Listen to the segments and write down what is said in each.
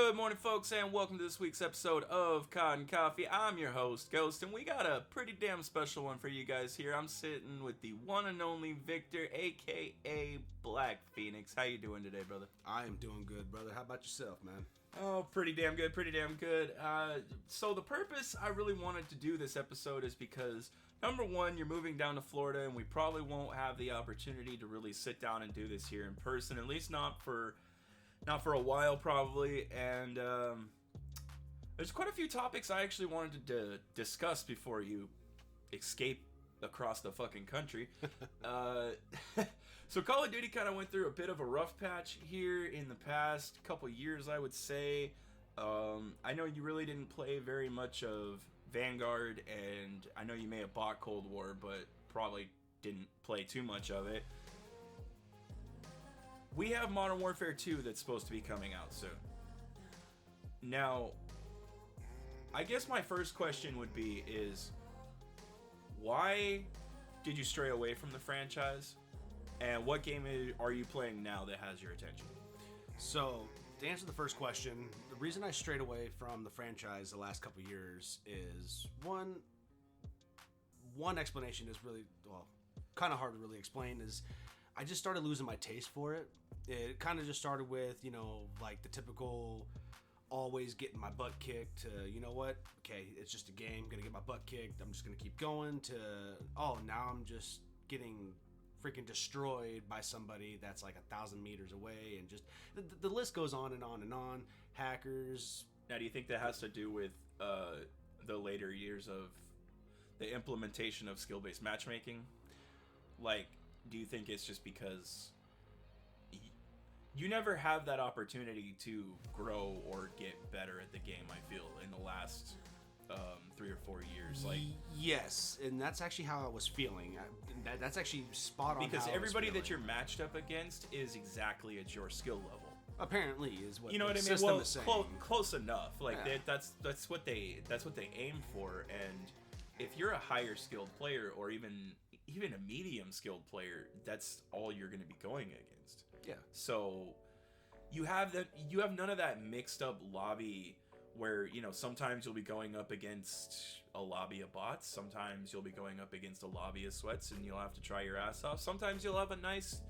Good morning, folks, and welcome to this week's episode of CoD and Coffee. I'm your host, Ghost, and we got a pretty damn special one for you guys here. I'm sitting with the one and only Victor, aka Black Phoenix. How you doing today, brother? I am doing good, brother. How about yourself, man? Oh, pretty damn good, pretty damn good. So the purpose I really wanted to do this episode is because, number one, you're moving down to Florida, and we probably won't have the opportunity to really sit down and do this here in person, at least not for a while, probably. And there's quite a few topics I actually wanted to discuss before you escape across the fucking country. So Call of Duty kind of went through a bit of a rough patch here in the past couple years, I would say. I know you really didn't play very much of Vanguard, and I know you may have bought Cold War, but probably didn't play too much of it. We have Modern Warfare 2 that's supposed to be coming out soon. Now, I guess my first question would be is, why did you stray away from the franchise? And what game are you playing now that has your attention? So, to answer the first question, the reason I strayed away from the franchise the last couple years is one explanation is really, well, kind of hard to really explain, is I just started losing my taste for it. It kind of just started with, like the typical always getting my butt kicked to, you know what, okay, it's just a game, gonna get my butt kicked, I'm just gonna keep going, to, oh, now I'm just getting freaking destroyed by somebody that's like 1,000 meters away, and just, the list goes on and on and on. Hackers. Now, do you think that has to do with the later years of the implementation of skill-based matchmaking? Like, do you think it's just because you never have that opportunity to grow or get better at the game, I feel, in the last 3 or 4 years? Like, yes, and that's actually how I was feeling. That's actually spot on. Because everybody that you're matched up against is exactly at your skill level. Apparently, is what you know the what I mean. system Well, is saying. Close enough. Like, yeah. that's what they aim for. And if you're a higher skilled player, or even a medium skilled player, that's all you're going to be going against. Yeah. So you have none of that mixed up lobby where, sometimes you'll be going up against a lobby of bots, sometimes you'll be going up against a lobby of sweats, and you'll have to try your ass off. Sometimes you'll have a nice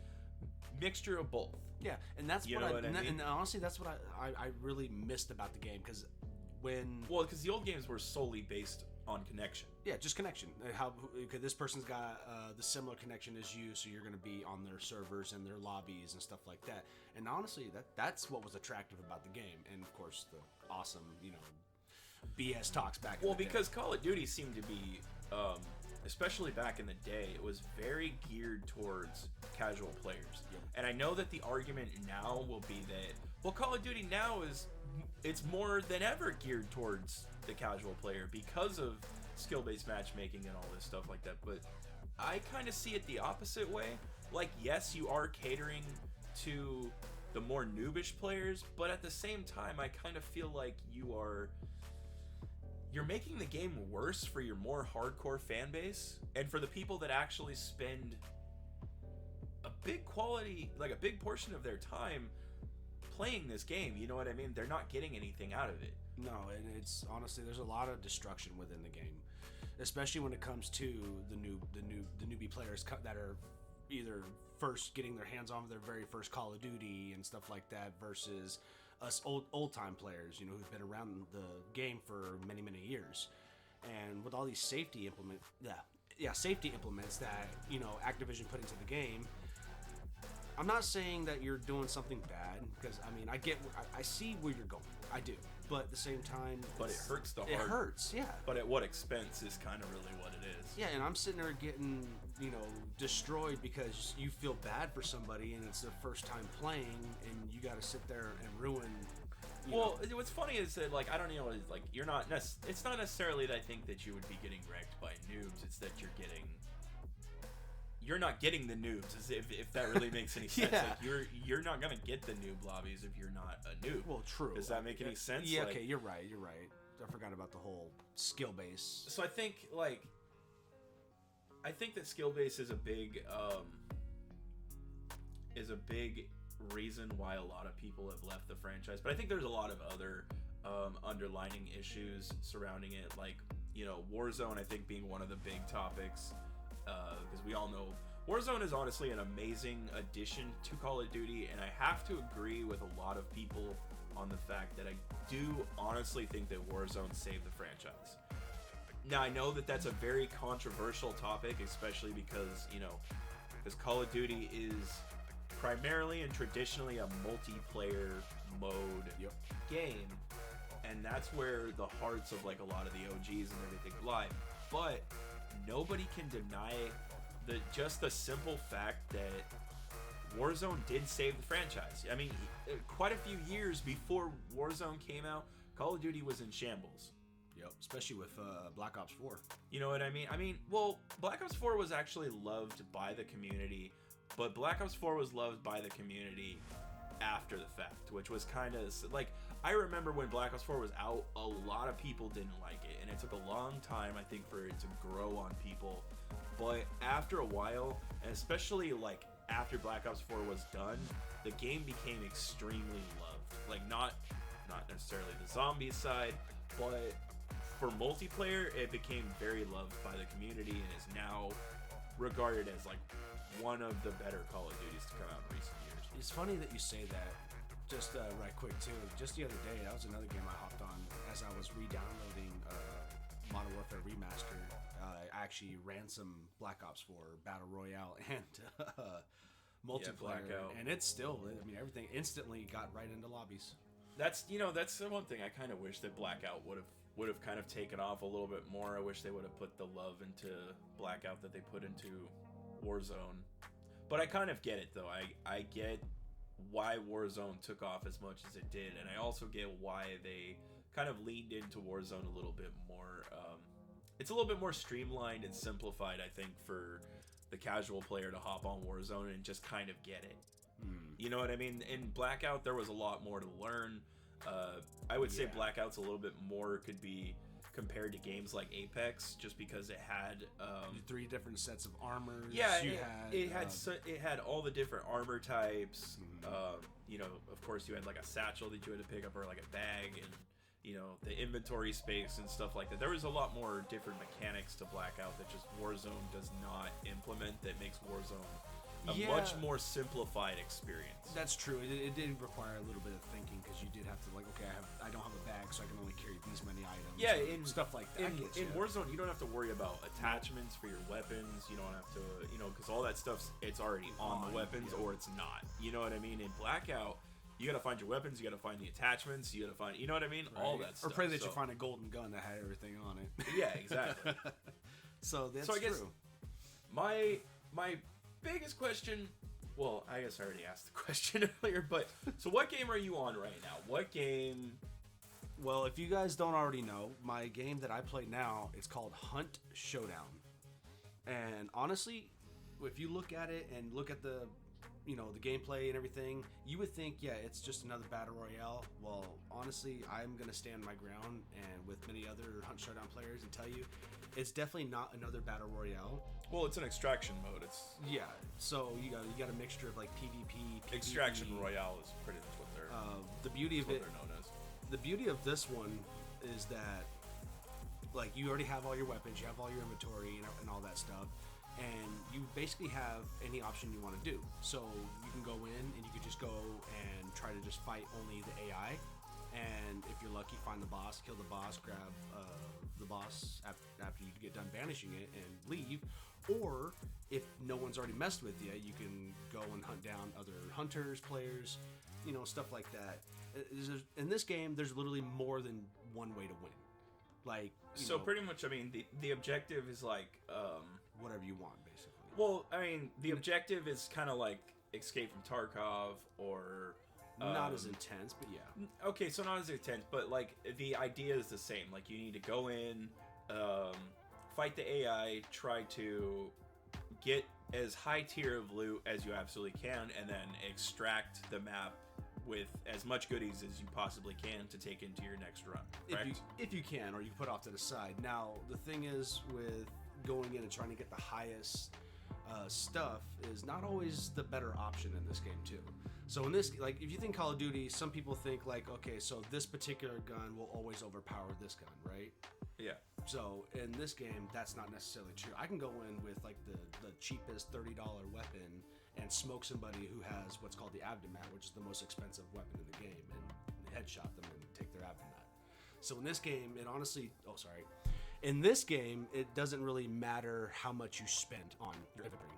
mixture of both. Yeah, and that's what I mean? And honestly, that's what I really missed about the game, because because the old games were solely based on connection. Yeah, just connection. Because this person's got the similar connection as you, so you're going to be on their servers and their lobbies and stuff like that. And honestly, that's what was attractive about the game. And of course, the awesome, BS talks back. Well, because Call of Duty seemed to be, especially back in the day, it was very geared towards casual players. Yep. And I know that the argument now will be that, well, Call of Duty now it's more than ever geared towards the casual player because of skill-based matchmaking and all this stuff like that. But I kind of see it the opposite way. Like, yes, you are catering to the more noobish players, but at the same time, I kind of feel like you're making the game worse for your more hardcore fan base, and for the people that actually spend a big portion of their time playing this game. You know what I mean? They're not getting anything out of it. No, and it's honestly, there's a lot of destruction within the game, especially when it comes to the newbie players that are either first getting their hands on their very first Call of Duty and stuff like that, versus us old time players, who've been around the game for many years. And with all these safety implements that Activision put into the game, I'm not saying that you're doing something bad, because I see where you're going, I do, but at the same time, but it hurts the heart. It hurts, yeah. But at what expense is kind of really what it is. Yeah, and I'm sitting there getting, destroyed because you feel bad for somebody and it's their first time playing, and you got to sit there and ruin. Well, what's funny is that, like, I don't know, like, you're not. It's not necessarily that I think that you would be getting wrecked by noobs. It's that you're not getting the noobs, as if that really makes any sense. Yeah. Like, you're not gonna get the noob lobbies if you're not a noob. Well, true. Does that make any sense? Yeah, okay, you're right. I forgot about the whole skill base. So I think that skill base is a big reason why a lot of people have left the franchise, but I think there's a lot of other underlining issues surrounding it, like, you know, Warzone, I think, being one of the big topics, because we all know Warzone is honestly an amazing addition to Call of Duty, and I have to agree with a lot of people on the fact that I do honestly think that Warzone saved the franchise. Now, I know that that's a very controversial topic, especially because, you know, because Call of Duty is primarily and traditionally a multiplayer mode game, and that's where the hearts of like a lot of the OGs and everything lie. But nobody can deny just the simple fact that Warzone did save the franchise. I mean, quite a few years before Warzone came out, Call of Duty was in shambles. Yep, especially with Black Ops 4. You know what I mean? I mean, well, Black Ops 4 was actually loved by the community, but Black Ops 4 was loved by the community after the fact, which was kind of like, I remember when Black Ops 4 was out, a lot of people didn't like it, and it took a long time, I think, for it to grow on people. But after a while, and especially like after Black Ops 4 was done, the game became extremely loved. Like, not necessarily the zombie side, but for multiplayer, it became very loved by the community and is now regarded as like one of the better Call of Duties to come out in recent years. It's funny that you say that. Just right quick too. Just the other day, that was another game I hopped on as I was re-downloading Modern Warfare Remastered. I actually ran some Black Ops 4 Battle Royale and multiplayer, and it's still, I mean, everything instantly got right into lobbies. That's, you know, that's the one thing I kind of wish that Blackout would have kind of taken off a little bit more. I wish they would have put the love into Blackout that they put into Warzone. But I kind of get it, though. I get why Warzone took off as much as it did, and I also get why they kind of leaned into Warzone a little bit more. It's a little bit more streamlined and simplified, I think, for the casual player to hop on Warzone and just kind of get it. You know what I mean? In Blackout, there was a lot more to learn. I would say Blackout's a little bit more could be compared to games like Apex, just because it had 3 different sets of armors. Yeah, it had all the different armor types. You know, of course, you had like a satchel that you had to pick up, or like a bag, and you know, the inventory space and stuff like that. There was a lot more different mechanics to Blackout that just Warzone does not implement, that makes Warzone a much more simplified experience. That's true. It did require a little bit of thinking, because you did have to, like, okay, I don't have a bag, so I can only carry these many items. Yeah, stuff like that. In Warzone, you don't have to worry about attachments for your weapons. You don't have to, you know, because all that stuff's, it's already on the weapons, or it's not. You know what I mean? In Blackout, you gotta find your weapons, you gotta find the attachments, you gotta find, you know what I mean? Right. All that stuff. Or pray that you find a golden gun that had everything on it. Yeah, exactly. So that's I guess true. My biggest question, well, I guess I already asked the question earlier, but so what game are you on right now? What game? Well, if you guys don't already know, my game that I play now is called Hunt Showdown. And honestly, if you look at it and look at the, you know, the gameplay and everything, you would think, yeah, it's just another battle royale. Well, honestly, I'm gonna stand my ground, and with many other Hunt Showdown players, and tell you, it's definitely not another battle royale. Well, it's an extraction mode. So you got a mixture of like PvP, PvE. Extraction Royale is pretty much what they're. The beauty of it, they're known as. The beauty of this one is that, like, you already have all your weapons, you have all your inventory and all that stuff, and you basically have any option you want to do. So you can go in and you can just go and try to just fight only the AI, and if you're lucky, find the boss, kill the boss, grab the boss after you get done banishing it, and leave. Or if no one's already messed with you, you can go and hunt down other hunters, players, you know, stuff like that. In this game, there's literally more than one way to win. Like, so pretty much, I mean, the objective is like whatever you want, basically. Well, I mean, the objective is kind of like Escape from Tarkov, or not as intense, but yeah. Okay, so not as intense, but like the idea is the same. Like, you need to go in, fight the AI, try to get as high tier of loot as you absolutely can, and then extract the map with as much goodies as you possibly can to take into your next run. Correct? If you can, or you can put off to the side. Now, the thing is with going in and trying to get the highest stuff is not always the better option in this game too. So in this, like, if you think Call of Duty, some people think like, okay, so this particular gun will always overpower this gun, right? Yeah. So in this game, that's not necessarily true. I can go in with like the cheapest $30 weapon and smoke somebody who has what's called the Abdomat, which is the most expensive weapon in the game, and headshot them and take their Abdomat. So in this game, in this game, it doesn't really matter how much you spend on your inventory.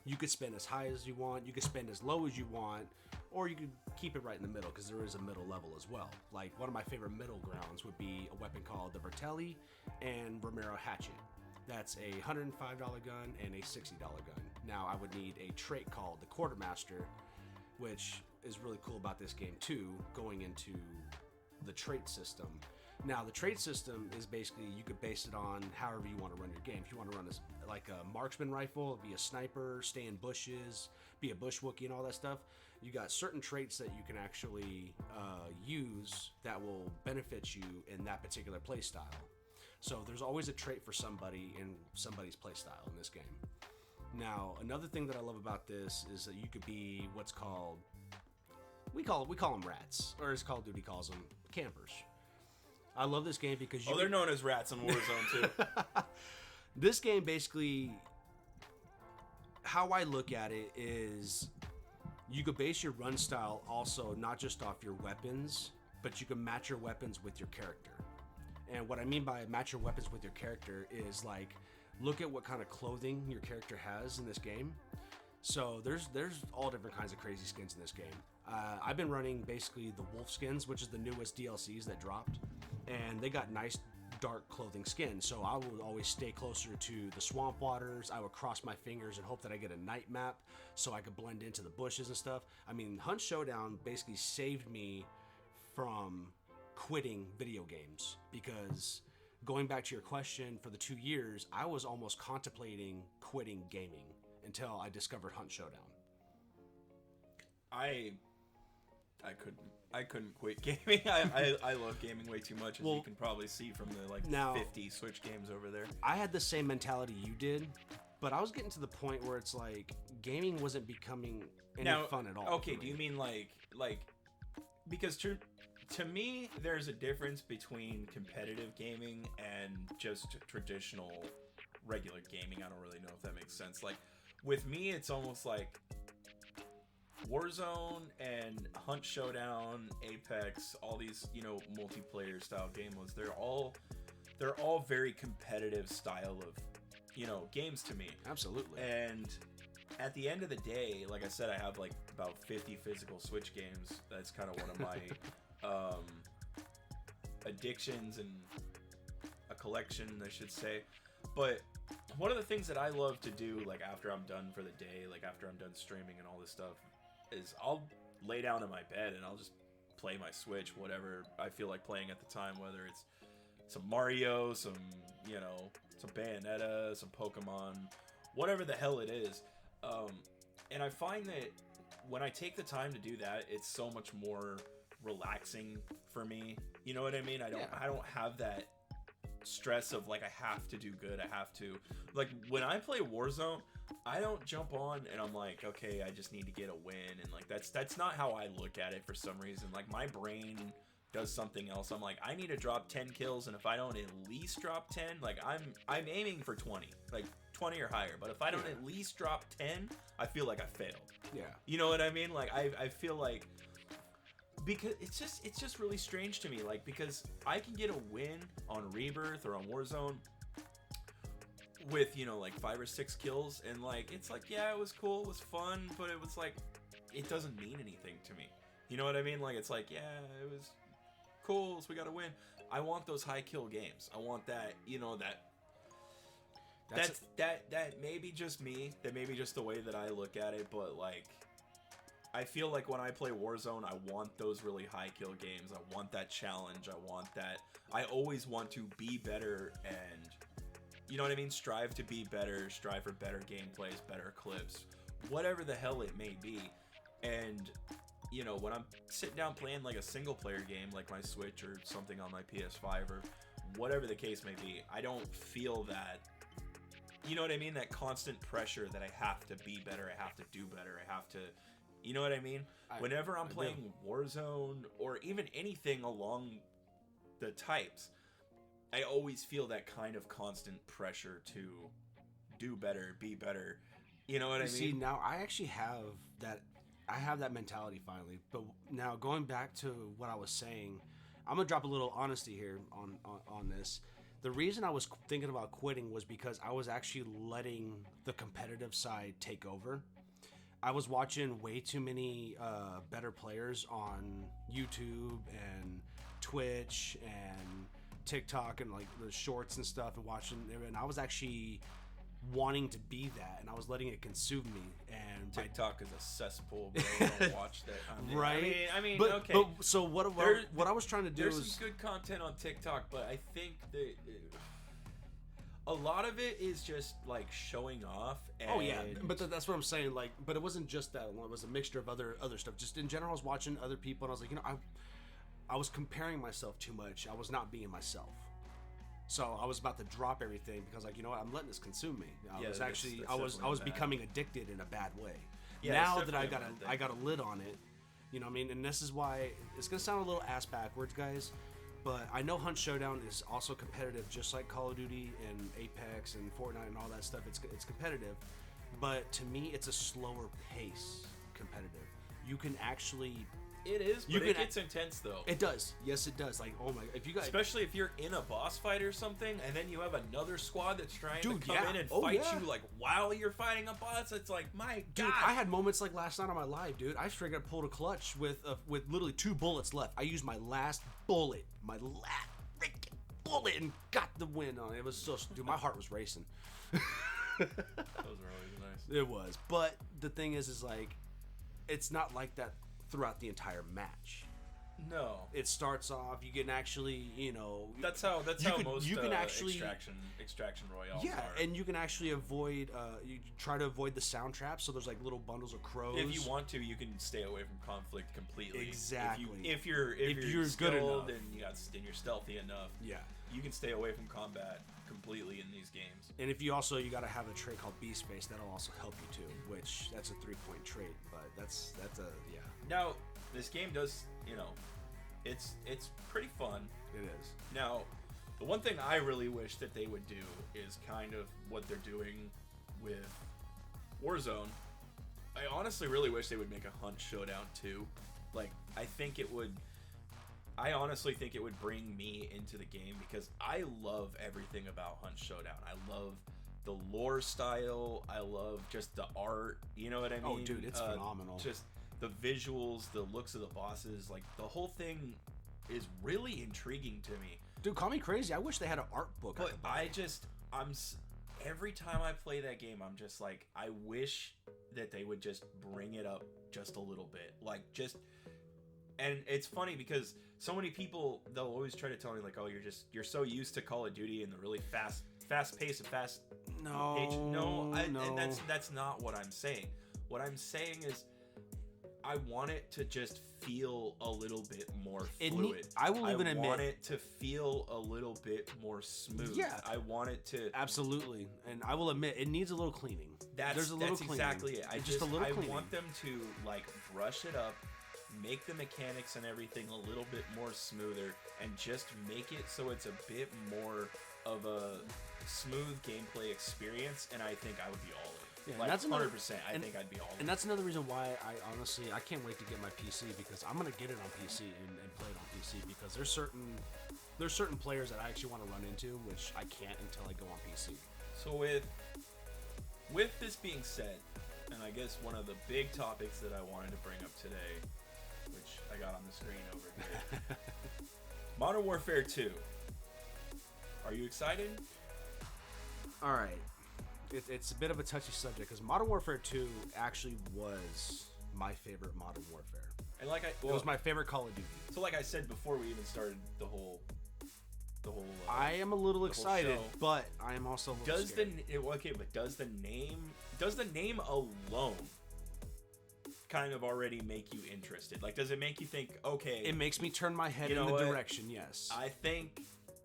You could spend as high as you want, you could spend as low as you want, or you could keep it right in the middle, because there is a middle level as well. Like, one of my favorite middle grounds would be a weapon called the Vertelli and Romero Hatchet. That's a $105 gun and a $60 gun. Now, I would need a trait called the Quartermaster, which is really cool about this game too, going into the trait system. Now, the trait system is basically, you could base it on however you want to run your game. If you want to run like a marksman rifle, be a sniper, stay in bushes, be a bushwookie and all that stuff, you got certain traits that you can actually use that will benefit you in that particular play style. So there's always a trait for somebody in somebody's play style in this game. Now, another thing that I love about this is that you could be what's called, we call them rats, or as Call of Duty calls them, campers. I love this game because they're known as rats in Warzone too. This game basically, how I look at it is, you could base your run style also not just off your weapons, but you can match your weapons with your character. And what I mean by match your weapons with your character is like, look at what kind of clothing your character has in this game. So there's all different kinds of crazy skins in this game. I've been running basically the wolf skins, which is the newest DLCs that dropped, and they got nice dark clothing skins. So I would always stay closer to the swamp waters. I would cross my fingers and hope that I get a night map so I could blend into the bushes and stuff. I mean, Hunt Showdown basically saved me from quitting video games, because going back to your question, for the 2 years, I was almost contemplating quitting gaming until I discovered Hunt Showdown. I couldn't quit gaming. I love gaming way too much, as you can probably see from the 50 Switch games over there. I had the same mentality you did, but I was getting to the point where it's like gaming wasn't becoming any fun at all. Okay, do you mean like because to me, there's a difference between competitive gaming and just traditional regular gaming. I don't really know if that makes sense. Like, with me, it's almost like Warzone and Hunt Showdown, Apex, all these, multiplayer style game modes, they're all very competitive style of, games to me. Absolutely. And at the end of the day, like I said, I have like about 50 physical Switch games. That's kind of one of my addictions, and a collection, I should say. But one of the things that I love to do, like after I'm done for the day, like after I'm done streaming and all this stuff, is I'll lay down in my bed and I'll just play my Switch, whatever I feel like playing at the time, whether it's some Mario, some Bayonetta, some Pokemon, whatever the hell it is. And I find that when I take the time to do that, it's so much more relaxing for me. You know what I mean? I don't have that stress of like, I have to do good. I have to, like, when I play Warzone, I don't jump on and I'm like, okay, I just need to get a win. And like, that's not how I look at it for some reason. Like, my brain does something else. I'm like, I need to drop 10 kills, and if I don't at least drop 10, like I'm aiming for 20, like 20 or higher. But if I don't at least drop 10, I feel like I failed. Yeah. You know what I mean? Like, I feel like, because it's just really strange to me, like, because I can get a win on Rebirth or on Warzone with, like 5 or 6 kills, and like, it's like, yeah, it was cool, it was fun, but it was like, it doesn't mean anything to me. You know what I mean? Like, it's like, yeah, it was cool, so we got to win. I want those high kill games. I want that, that may be just me, that may be just the way that I look at it, but like, I feel like when I play Warzone, I want those really high kill games. I want that challenge. I want that. I always want to be better, and you know what I mean? Strive to be better, strive for better gameplays, better clips, whatever the hell it may be. And, when I'm sitting down playing like a single player game, like my Switch or something on my PS5 or whatever the case may be, I don't feel that, you know what I mean? That constant pressure that I have to be better, I have to do better, I have to You know what I mean? Whenever I'm playing Warzone or even anything along the types, I always feel that kind of constant pressure to do better, be better. You know what I mean? See, now I actually have that. I have that mentality finally. But now going back to what I was saying, I'm gonna drop a little honesty here on this. The reason I was thinking about quitting was because I was actually letting the competitive side take over. I was watching way too many better players on YouTube and Twitch and TikTok and like the shorts and stuff, and watching, and I was actually wanting to be that, and I was letting it consume me. And TikTok is a cesspool, bro. Don't watch that. Right? I mean, but, okay. But, so what I was trying to do there's is some good content on TikTok, but I think that a lot of it is just like showing off. And oh yeah, but that's what I'm saying. Like, but it wasn't just that. It was a mixture of other stuff. Just in general, I was watching other people, and I was like, I was comparing myself too much. I was not being myself. So I was about to drop everything because, like, you know what, I'm letting this consume me. I was becoming addicted in a bad way. Yeah, now that I got a lid on it, you know what I mean? And this is why it's gonna sound a little ass backwards, guys. But I know Hunt Showdown is also competitive, just like Call of Duty and Apex and Fortnite and all that stuff. It's competitive, but to me, it's a slower pace competitive. You can actually. It is, but it gets intense though. It does. Yes, it does. Like, oh my, if you guys, especially if you're in a boss fight or something, and then you have another squad that's trying to come in and fight you like while you're fighting a boss. It's like, my God. I had moments like last night on my live, dude. I straight up pulled a clutch with literally 2 bullets left. I used my last bullet, freaking bullet, and got the win on it. It was so, dude. My heart was racing. Those are always nice. It was, but the thing is like, it's not like that throughout the entire match. No, it starts off. You can actually, that's how most extraction royales are. And you can actually avoid. You try to avoid the sound traps. So there's like little bundles of crows. If you want to, you can stay away from conflict completely. Exactly. If you're good enough and you're stealthy enough. Yeah. You can stay away from combat completely in these games. And if you gotta have a trait called Beast Face, that'll also help you too. Which that's a 3-point trait, but that's a yeah. Now this game does, it's pretty fun. It is. Now, the one thing I really wish that they would do is kind of what they're doing with Warzone. I honestly really wish they would make a Hunt Showdown too. Like, I honestly think it would bring me into the game because I love everything about Hunt Showdown. I love the lore style. I love just the art. You know what I mean? Oh, dude, it's phenomenal. Just the visuals, the looks of the bosses, like the whole thing is really intriguing to me. Dude, call me crazy. I wish they had an art book. But every time I play that game, I'm just like, I wish that they would just bring it up just a little bit. Like, and it's funny because so many people, they'll always try to tell me like, oh, you're so used to Call of Duty and the really fast pace and fast page. No. And that's not what I'm saying. What I'm saying is, I want it to just feel a little bit more fluid. I want it to feel a little bit more smooth. Yeah. I want it to... Absolutely. And I will admit, it needs a little cleaning. That's exactly it. I want them to, like, brush it up, make the mechanics and everything a little bit more smoother, and just make it so it's a bit more of a smooth gameplay experience, and I think I would be all in. Yeah, like, that's 100%. I think I'd be all in. And that's another reason why I can't wait to get my PC, because I'm gonna get it on PC and play it on PC, because there's certain players that I actually want to run into, which I can't until I go on PC. So with this being said, and I guess one of the big topics that I wanted to bring up today, which I got on the screen over here, Modern Warfare 2. Are you excited? All right. It's a bit of a touchy subject because Modern Warfare 2 actually was my favorite Modern Warfare. And it was my favorite Call of Duty. So like I said before we even started the whole I am a little excited, but I am also a little scared. But does the name alone kind of already make you interested? Like, does it make you think, okay, it makes me turn my head in the direction, yes. I think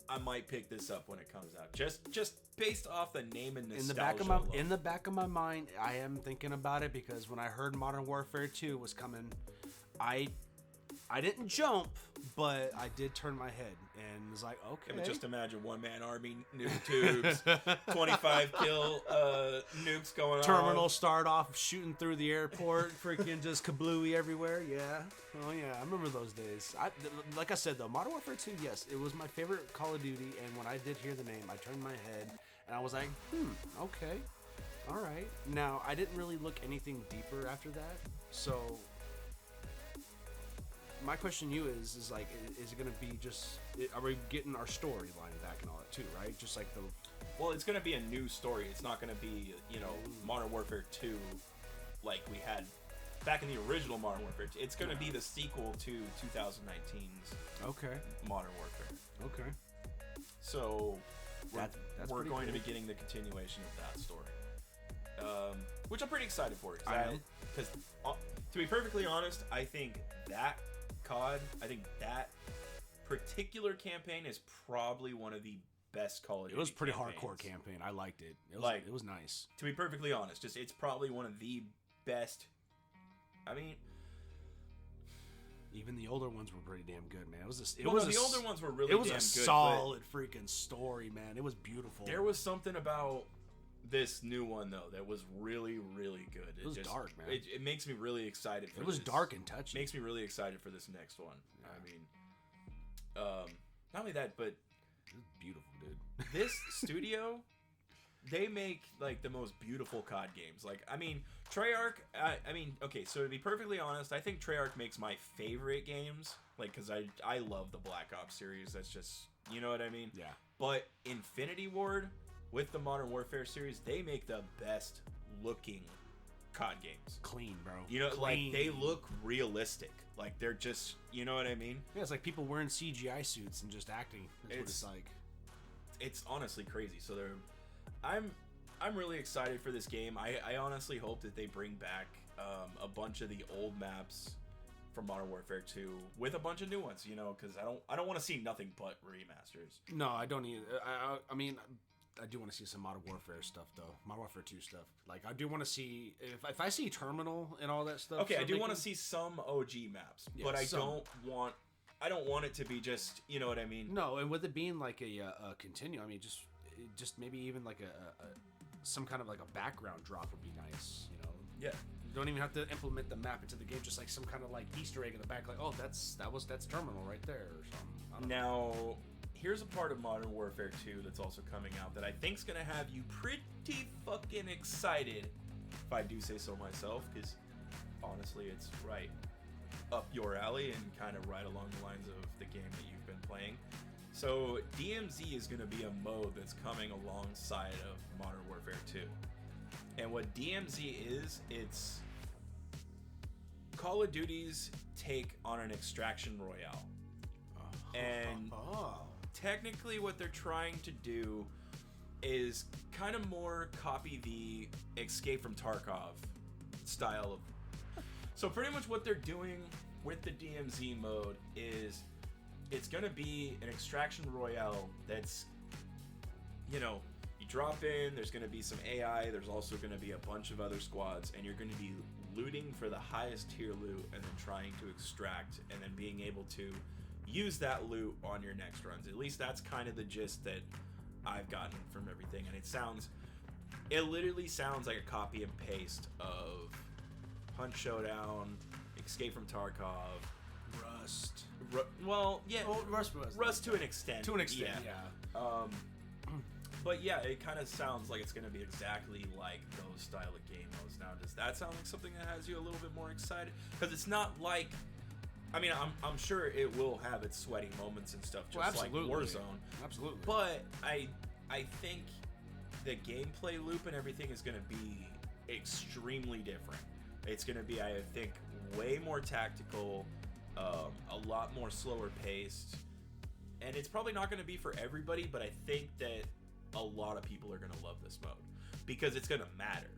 I might pick this up when it comes out. Just based off the name and nostalgia. In the back of my mind, I am thinking about it because when I heard Modern Warfare 2 was coming, I didn't jump, but I did turn my head and was like, okay. Yeah, but just imagine one-man army, nuke tubes, 25 kill nukes going on. Terminal start off shooting through the airport, freaking just kablooey everywhere. Yeah. Oh, yeah. I remember those days. Like I said, though, Modern Warfare 2, yes, it was my favorite Call of Duty. And when I did hear the name, I turned my head and I was like, okay. All right. Now, I didn't really look anything deeper after that. So my question to you is like, is it going to be just, are we getting our storyline back and all that too, right? Just like the... Well, it's going to be a new story. It's not going to be, Modern Warfare 2 like we had back in the original Modern Warfare 2. It's going to be the sequel to 2019's Modern Warfare. Okay. So That's we're going to be cool. getting the continuation of that story. Which I'm pretty excited for. Because to be perfectly honest, I think that COD, that particular campaign is probably one of the best Call of Duty. It was pretty campaigns. hardcore campaign. I liked it. It was nice. To be perfectly honest, it's probably one of the best. I mean, even the older ones were pretty damn good, man. The older ones were really. It was damn a good, solid freaking story, man. It was beautiful. There was something about this new one though that was really, really good. It was dark, man. It makes me really excited. It was dark and touchy. Makes me really excited for this next one. Yeah. I mean, not only that, but it was beautiful, dude. This studio, they make like the most beautiful COD games. Like, I mean, Treyarch. Okay, so to be perfectly honest, I think Treyarch makes my favorite games. Like, cause I love the Black Ops series. That's just, you know what I mean? Yeah. But Infinity Ward with the Modern Warfare series, they make the best looking COD games. Clean, bro. You know, clean. like they look realistic. Like they're just, you know what I mean? Yeah, it's like people wearing CGI suits and just acting. That's what it's like. It's honestly crazy. So I'm really excited for this game. I honestly hope that they bring back a bunch of the old maps from Modern Warfare 2 with a bunch of new ones. You know, because I don't want to see nothing but remasters. No, I don't either. I mean, I do want to see some Modern Warfare stuff though. Modern Warfare 2 stuff. Like I do want to see if I see Terminal and all that stuff. Okay, I do want to see some OG maps, yeah, but I don't want it to be just, you know what I mean? No, and with it being like a continue, I mean, just maybe even like a some kind of like a background drop would be nice, you know? Yeah. You don't even have to implement the map into the game, just like some kind of like Easter egg in the back, like, oh, that's Terminal right there or something. I don't know. Now, here's a part of Modern Warfare 2 that's also coming out that I think's gonna have you pretty fucking excited, if I do say so myself, because honestly, it's right up your alley and kind of right along the lines of the game that you've been playing. So DMZ is going to be a mode that's coming alongside of Modern Warfare 2. And what DMZ is, it's Call of Duty's take on an extraction royale. And technically what they're trying to do is kind of more copy the Escape from Tarkov style of. So pretty much what they're doing with the DMZ mode is it's going to be an extraction royale that's, you know, you drop in, there's going to be some AI, there's also going to be a bunch of other squads, and you're going to be looting for the highest tier loot and then trying to extract and then being able to use that loot on your next runs. At least that's kind of the gist that I've gotten from everything, and it literally sounds like a copy and paste of Hunt Showdown, Escape from Tarkov, Rust. Well, yeah, Rust to an extent. To an extent, yeah. But yeah, it kind of sounds like it's going to be exactly like those style of game modes. Now, does that sound like something that has you a little bit more excited? Because it's not like, I mean, I'm sure it will have its sweaty moments and stuff, just like Warzone. Absolutely. But I think the gameplay loop and everything is going to be extremely different. It's going to be, I think, way more tactical, a lot more slower paced, and it's probably not going to be for everybody, but I think that a lot of people are going to love this mode because it's going to matter.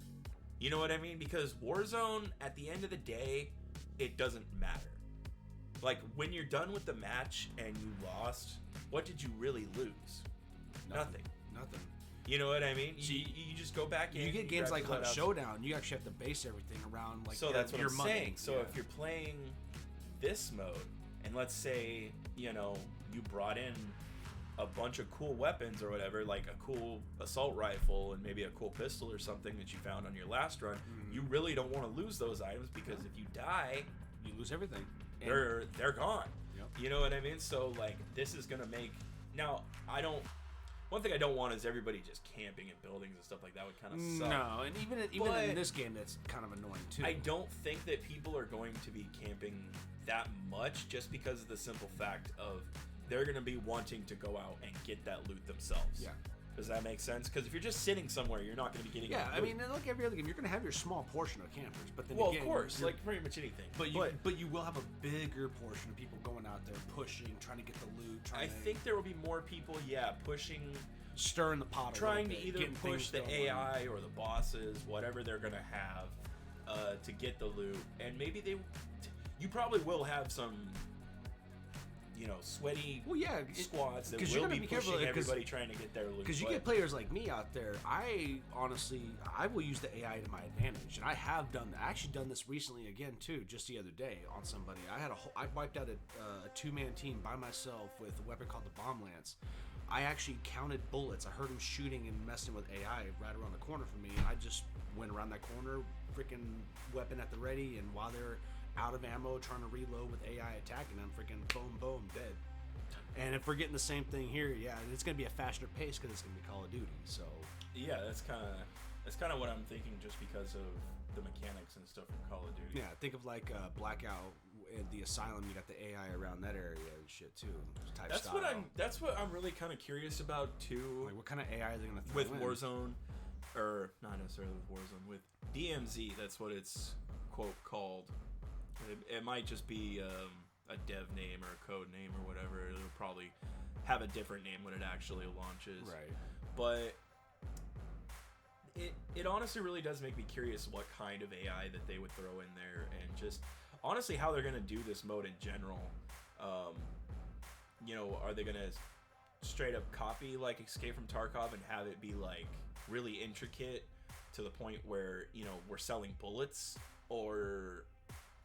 You know what I mean? Because Warzone, at the end of the day, it doesn't matter. Like, when you're done with the match and you lost, what did you really lose? Nothing. You know what I mean? You just go back in. You get games like Hunt Showdown. You actually have to base everything around like so that's what your I'm money. saying. So if you're playing this mode, and let's say you brought in a bunch of cool weapons or whatever, like a cool assault rifle and maybe a cool pistol or something that you found on your last run, you really don't want to lose those items because if you die, you lose everything. They're gone. Yep. You know what I mean? So like this is gonna make one thing I don't want is everybody just camping in buildings and stuff like that would kind of suck. No, and even in this game, that's kind of annoying too. I don't think that people are going to be camping that much just because of the simple fact of they're going to be wanting to go out and get that loot themselves. Yeah. Does that make sense? Because if you're just sitting somewhere, you're not going to be getting. Yeah, I mean, like every other game, you're going to have your small portion of campers, but then again, of course, like pretty much anything. But you will have a bigger portion of people going out there pushing, trying to get the loot. I think there will be more people, pushing, stirring the pot, trying to either push the AI or the bosses, whatever they're going to have, to get the loot, and maybe you probably will have some. Sweaty squads that will be pushing everybody trying to get their loot. Because you get players like me out there. I will use the AI to my advantage, and I have done that. I actually done this recently again too, just the other day on somebody. I wiped out a two-man team by myself with a weapon called the Bomb Lance. I actually counted bullets. I heard him shooting and messing with AI right around the corner from me, and I just went around that corner, freaking weapon at the ready, and while they're out of ammo trying to reload with AI attacking them, freaking boom, dead. And if we're getting the same thing here, it's going to be a faster pace because it's going to be Call of Duty. So yeah, that's kind of what I'm thinking, just because of the mechanics and stuff from Call of Duty. Yeah, think of like Blackout at the Asylum. You got the AI around that area and shit too. That's what I'm really kind of curious about too. Like, what kind of AI are they going to throw with in? Warzone, or not necessarily with Warzone, with DMZ. That's what it's quote called. It might just be a dev name or a code name or whatever. It'll probably have a different name when it actually launches. Right. But it honestly really does make me curious what kind of AI that they would throw in there, and just honestly how they're going to do this mode in general. Are they going to straight up copy like Escape from Tarkov and have it be like really intricate to the point where, we're selling bullets? Or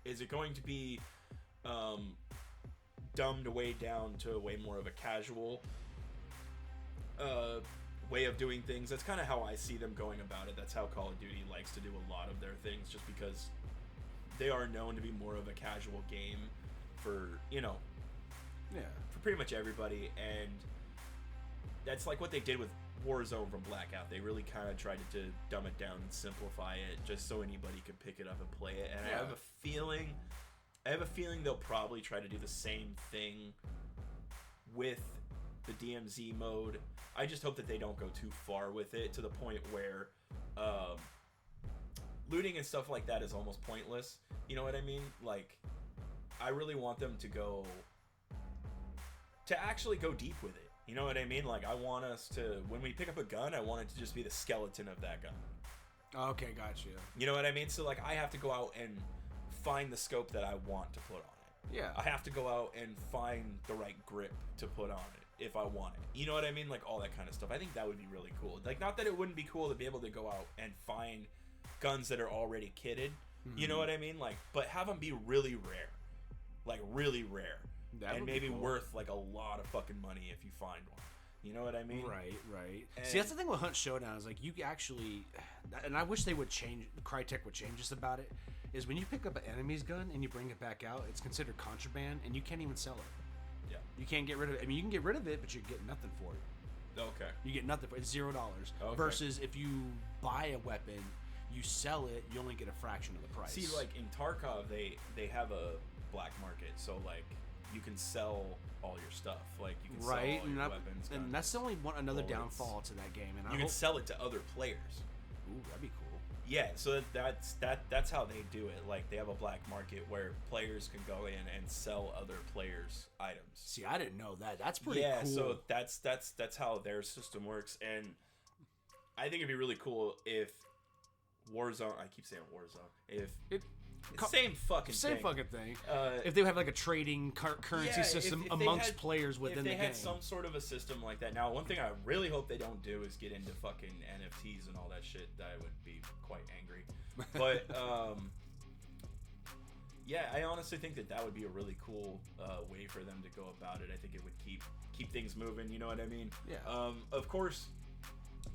is it going to be dumbed way down to way more of a casual way of doing things? That's kind of how I see them going about it. That's how Call of Duty likes to do a lot of their things, just because they are known to be more of a casual game for, for pretty much everybody. And that's like what they did with Warzone from Blackout. They really kind of tried to dumb it down and simplify it just so anybody could pick it up and play it. And I have a feeling they'll probably try to do the same thing with the DMZ mode. I just hope that they don't go too far with it to the point where looting and stuff like that is almost pointless. You know what I mean? Like, I really want them to actually go deep with it. You know what I mean? Like, I want us to, when we pick up a gun, I want it to just be the skeleton of that gun. Okay, gotcha. You know what I mean? So, like, I have to go out and find the scope that I want to put on it. Yeah. I have to go out and find the right grip to put on it if I want it. You know what I mean? Like, all that kind of stuff. I think that would be really cool. Like, not that it wouldn't be cool to be able to go out and find guns that are already kitted. Mm-hmm. You know what I mean? Like, but have them be really rare. Like, really rare. And maybe cool. Worth like a lot of fucking money if you find one. You know what I mean? Right. See, that's the thing with Hunt Showdown is like you actually, and I wish they would change, Crytek would change this about it, is when you pick up an enemy's gun and you bring it back out, it's considered contraband and you can't even sell it. Yeah. You can't get rid of it. I mean, you can get rid of it, but you get nothing for it. Okay. You get nothing for it. It's $0. Okay. Versus if you buy a weapon, you sell it, you only get a fraction of the price. See, like in Tarkov, they have a black market, so like, you can sell all your stuff. Like, you can sell all your weapons. And that's the only another downfall to that game. And you can sell it to other players. Ooh, that'd be cool. Yeah, so that's how they do it. Like, they have a black market where players can go in and sell other players' items. See, I didn't know that. That's pretty cool. Yeah, so that's how their system works. And I think it'd be really cool if Warzone... I keep saying Warzone. Same fucking thing. If they have like a trading currency system if amongst players within the game. If they had some sort of a system like that. Now, one thing I really hope they don't do is get into fucking NFTs and all that shit. I would be quite angry. But, yeah, I honestly think that would be a really cool way for them to go about it. I think it would keep things moving, you know what I mean? Yeah. Of course,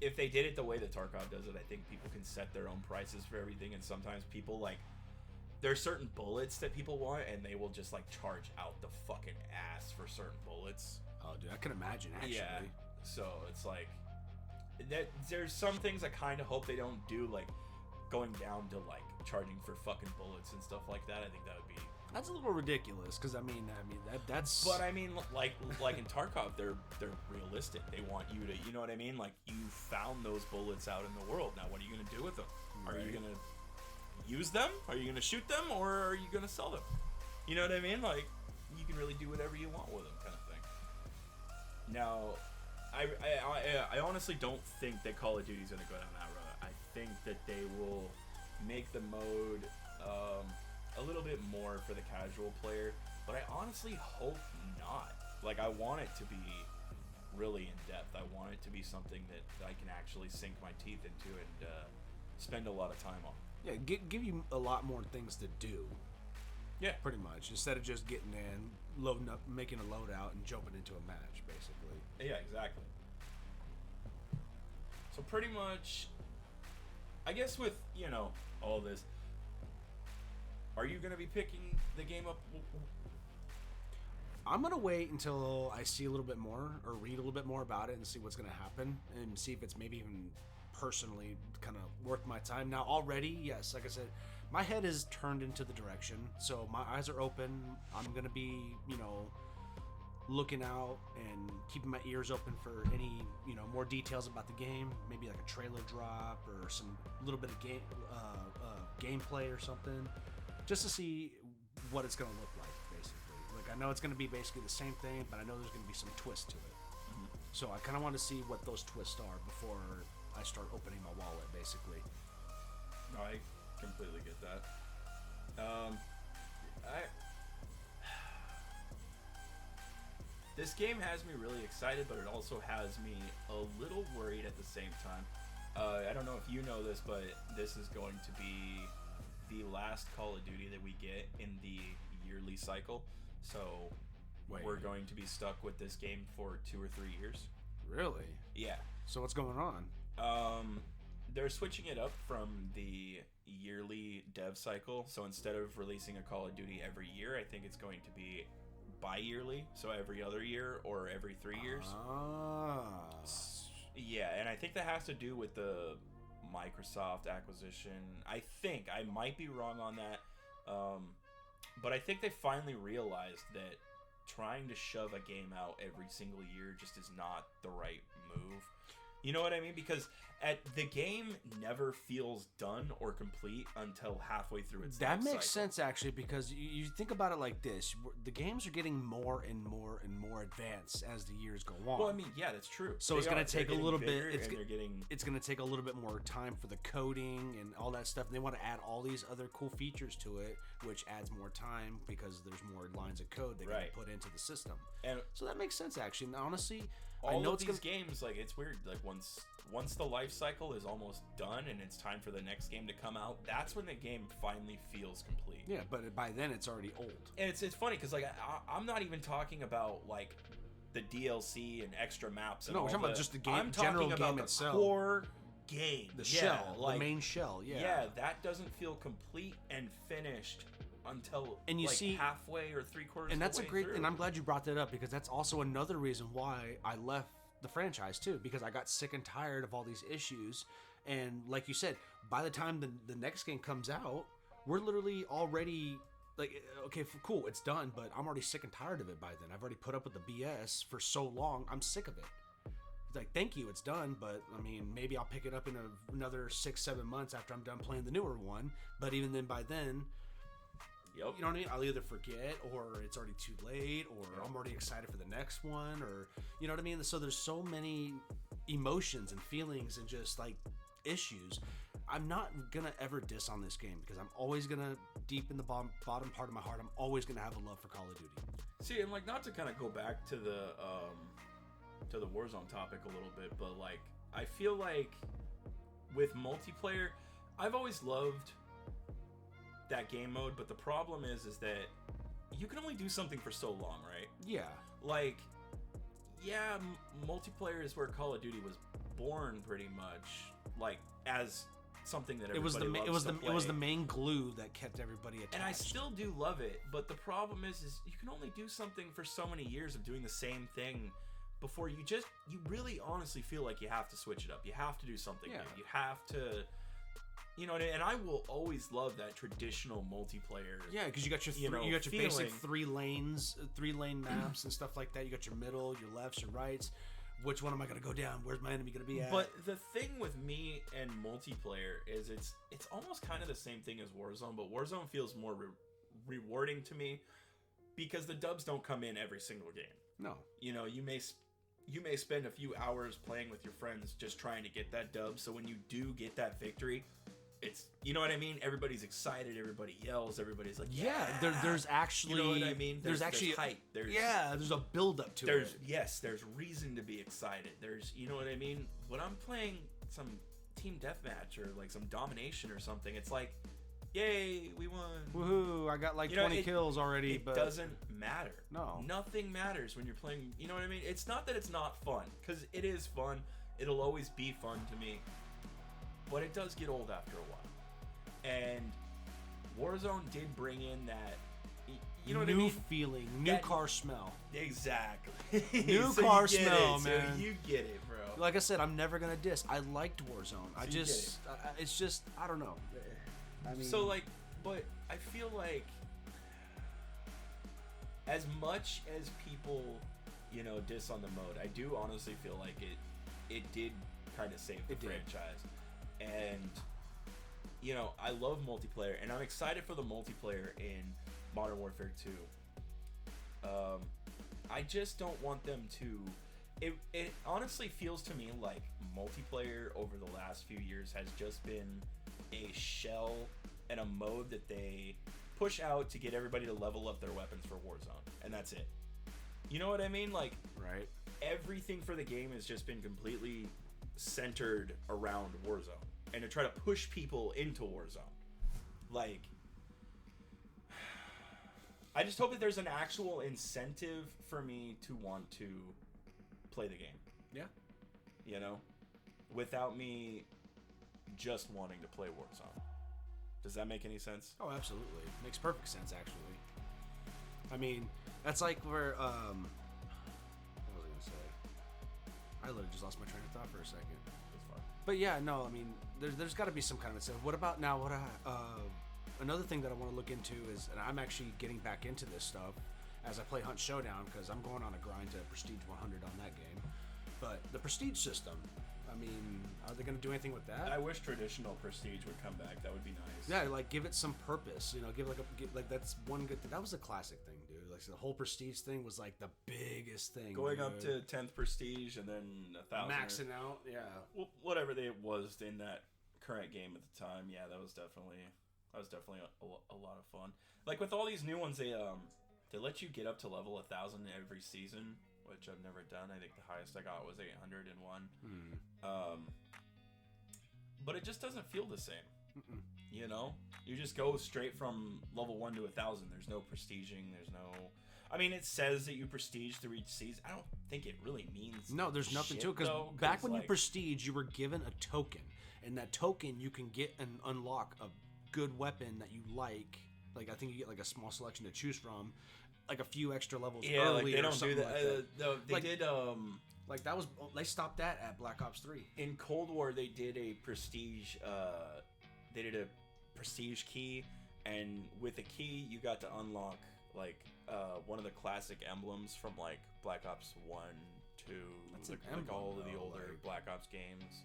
if they did it the way that Tarkov does it, I think people can set their own prices for everything, and sometimes people, like, there are certain bullets that people want, and they will just, like, charge out the fucking ass for certain bullets. Oh, dude, I can imagine, actually. Yeah, so it's like, there's some things I kind of hope they don't do, like, going down to, like, charging for fucking bullets and stuff like that. I think that would be... That's a little ridiculous, because I mean that's. But I mean, like in Tarkov, they're realistic. They want you to, you know what I mean? Like, you found those bullets out in the world. Now, what are you gonna do with them? Right. Are you gonna use them? Are you gonna shoot them, or are you gonna sell them? You know what I mean? Like, you can really do whatever you want with them, kind of thing. Now, I honestly don't think that Call of Duty's gonna go down that road. I think that they will make the mode a little bit more for the casual player, but I honestly hope not. Like, I want it to be really in depth. I want it to be something that I can actually sink my teeth into and spend a lot of time on. Yeah, give you a lot more things to do. Yeah, pretty much, instead of just getting in, loading up, making a loadout, and jumping into a match, basically. Yeah, exactly. So pretty much, I guess with, you know, all this, are you going to be picking the game up? I'm going to wait until I see a little bit more or read a little bit more about it and see what's going to happen and see if it's maybe even personally kind of worth my time. Now, already, yes, like I said, my head is turned into the direction, so my eyes are open. I'm going to be, you know, looking out and keeping my ears open for any, you know, more details about the game, maybe like a trailer drop or some little bit of gameplay or something, just to see what it's going to look like, basically. Like, I know it's going to be basically the same thing, but I know there's going to be some twist to it. Mm-hmm. So I kind of want to see what those twists are before I start opening my wallet, basically. No, I completely get that. This game has me really excited, but it also has me a little worried at the same time. I don't know if you know this, but this is going to be the last Call of Duty that we get in the yearly cycle. So we're going to be stuck with this game for 2 or 3 years. Really? Yeah. So what's going on? They're switching it up from the yearly dev cycle. So instead of releasing a Call of Duty every year, I think it's going to be bi-yearly, so every other year or every 3 years. Yeah, and I think that has to do with the Microsoft acquisition. I think, I might be wrong on that, but I think they finally realized that trying to shove a game out every single year just is not the right move. You know what I mean? Because the game never feels done or complete until halfway through its life cycle. That makes sense, actually, because you think about it like this. The games are getting more and more and more advanced as the years go on. Well, I mean, yeah, that's true. So it's going to take a little bit. It's going to take a little bit more time for the coding and all that stuff. And they want to add all these other cool features to it, which adds more time because there's more lines of code they got to put into the system. And so that makes sense, actually. And honestly, I know these games, like, it's weird. Like, once the life cycle is almost done and it's time for the next game to come out, that's when the game finally feels complete. Yeah, but by then it's already old. And it's funny because, like, I'm not even talking about, like, the DLC and extra maps and we're talking about just the game. I'm general talking about game itself. The core game. The shell, like, the main shell. Yeah, that doesn't feel complete and finished until halfway or 3/4. And that's of the a way great, through. and I'm glad you brought that up because that's also another reason why I left the franchise too, because I got sick and tired of all these issues. And like you said, by the time the next game comes out, we're literally already like, okay, cool, it's done, but I'm already sick and tired of it by then. I've already put up with the BS for so long. I'm sick of it. It's like, thank you, it's done, but I mean, maybe I'll pick it up in another 6-7 months after I'm done playing the newer one. But even then, by then, you know what I mean? I'll either forget, or it's already too late, or I'm already excited for the next one, or you know what I mean? So there's so many emotions and feelings and just like issues. I'm not gonna ever diss on this game because I'm always gonna, deep in the bottom part of my heart, I'm always gonna have a love for Call of Duty. See, and like, not to kind of go back to the Warzone topic a little bit, but like, I feel like with multiplayer, I've always loved that game mode, but the problem is that you can only do something for so long, right? Yeah. Like, yeah, multiplayer is where Call of Duty was born, pretty much, like, as something that everybody loves to play. It was the main glue that kept everybody attached. And I still do love it, but the problem is you can only do something for so many years of doing the same thing before you really honestly feel like you have to switch it up. You have to do something new. You have to, you know, and I will always love that traditional multiplayer. Yeah, because you got your basic 3 lane maps and stuff like that. You got your middle, your lefts, your rights. Which one am I gonna go down? Where's my enemy gonna be at? But the thing with me and multiplayer is it's almost kind of the same thing as Warzone, but Warzone feels more rewarding to me because the dubs don't come in every single game. No, you know, you may spend a few hours playing with your friends just trying to get that dub. So when you do get that victory, it's, you know what I mean? Everybody's excited. Everybody yells. Everybody's like, yeah. There's actually, you know what I mean? There's actually hype. There's a build up to it. Yes, there's reason to be excited. There's, you know what I mean? When I'm playing some team deathmatch or like some domination or something, it's like, yay, we won. Woohoo, I got like 20 kills already. It but doesn't matter. No. Nothing matters when you're playing, you know what I mean? It's not that it's not fun, because it is fun. It'll always be fun to me. But it does get old after a while. And Warzone did bring in that, you know what I mean? New feeling, new car smell. Exactly. New car smell, man. So you get it, bro. Like I said, I'm never gonna diss. I liked Warzone. It's just, I don't know. I mean, so like, but I feel like as much as people, you know, diss on the mode, I do honestly feel like it did kind of save the franchise. And, you know, I love multiplayer, and I'm excited for the multiplayer in Modern Warfare 2. I just don't want them to... It honestly feels to me like multiplayer over the last few years has just been a shell and a mode that they push out to get everybody to level up their weapons for Warzone, and that's it. You know what I mean? Like, right. Everything for the game has just been completely centered around Warzone, and to try to push people into Warzone. Like, I just hope that there's an actual incentive for me to want to play the game. Yeah. You know? Without me just wanting to play Warzone. Does that make any sense? Oh, absolutely. Makes perfect sense, actually. I mean, that's like where, what was I going to say? I literally just lost my train of thought for a second. That's fine. But yeah, no, I mean, there's got to be some kind of incentive. What about now, another thing that I want to look into is, and I'm actually getting back into this stuff as I play Hunt Showdown, because I'm going on a grind to Prestige 100 on that game. But the Prestige system, I mean, are they going to do anything with that? I wish traditional Prestige would come back. That would be nice. Yeah, like give it some purpose. You know, give that's one good thing. That was a classic thing, dude. Like the whole Prestige thing was like the biggest thing. Going dude. up to 10th Prestige and then 1,000. Maxing out, yeah. Well, whatever it was in that current game at the time, yeah, that was definitely a lot of fun. Like with all these new ones, they let you get up to level 1,000 every season, which I've never done. I think the highest I got was 801. But it just doesn't feel the same. You know, you just go straight from level 1 to 1,000. There's no prestiging. There's no. I mean, it says that you prestige through each season. I don't think it really means. No, there's nothing to it, because back when you prestige, you were given a token, and that token you can get and unlock a good weapon that you like. Like I think you get like a small selection to choose from, like a few extra levels early. Like they don't do that. Like they did. Like that was, they stopped that at Black Ops 3. In Cold War, they did a prestige. They did a prestige key, and with a key, you got to unlock like one of the classic emblems from like Black Ops 1, 2, like all of the older Black Ops games.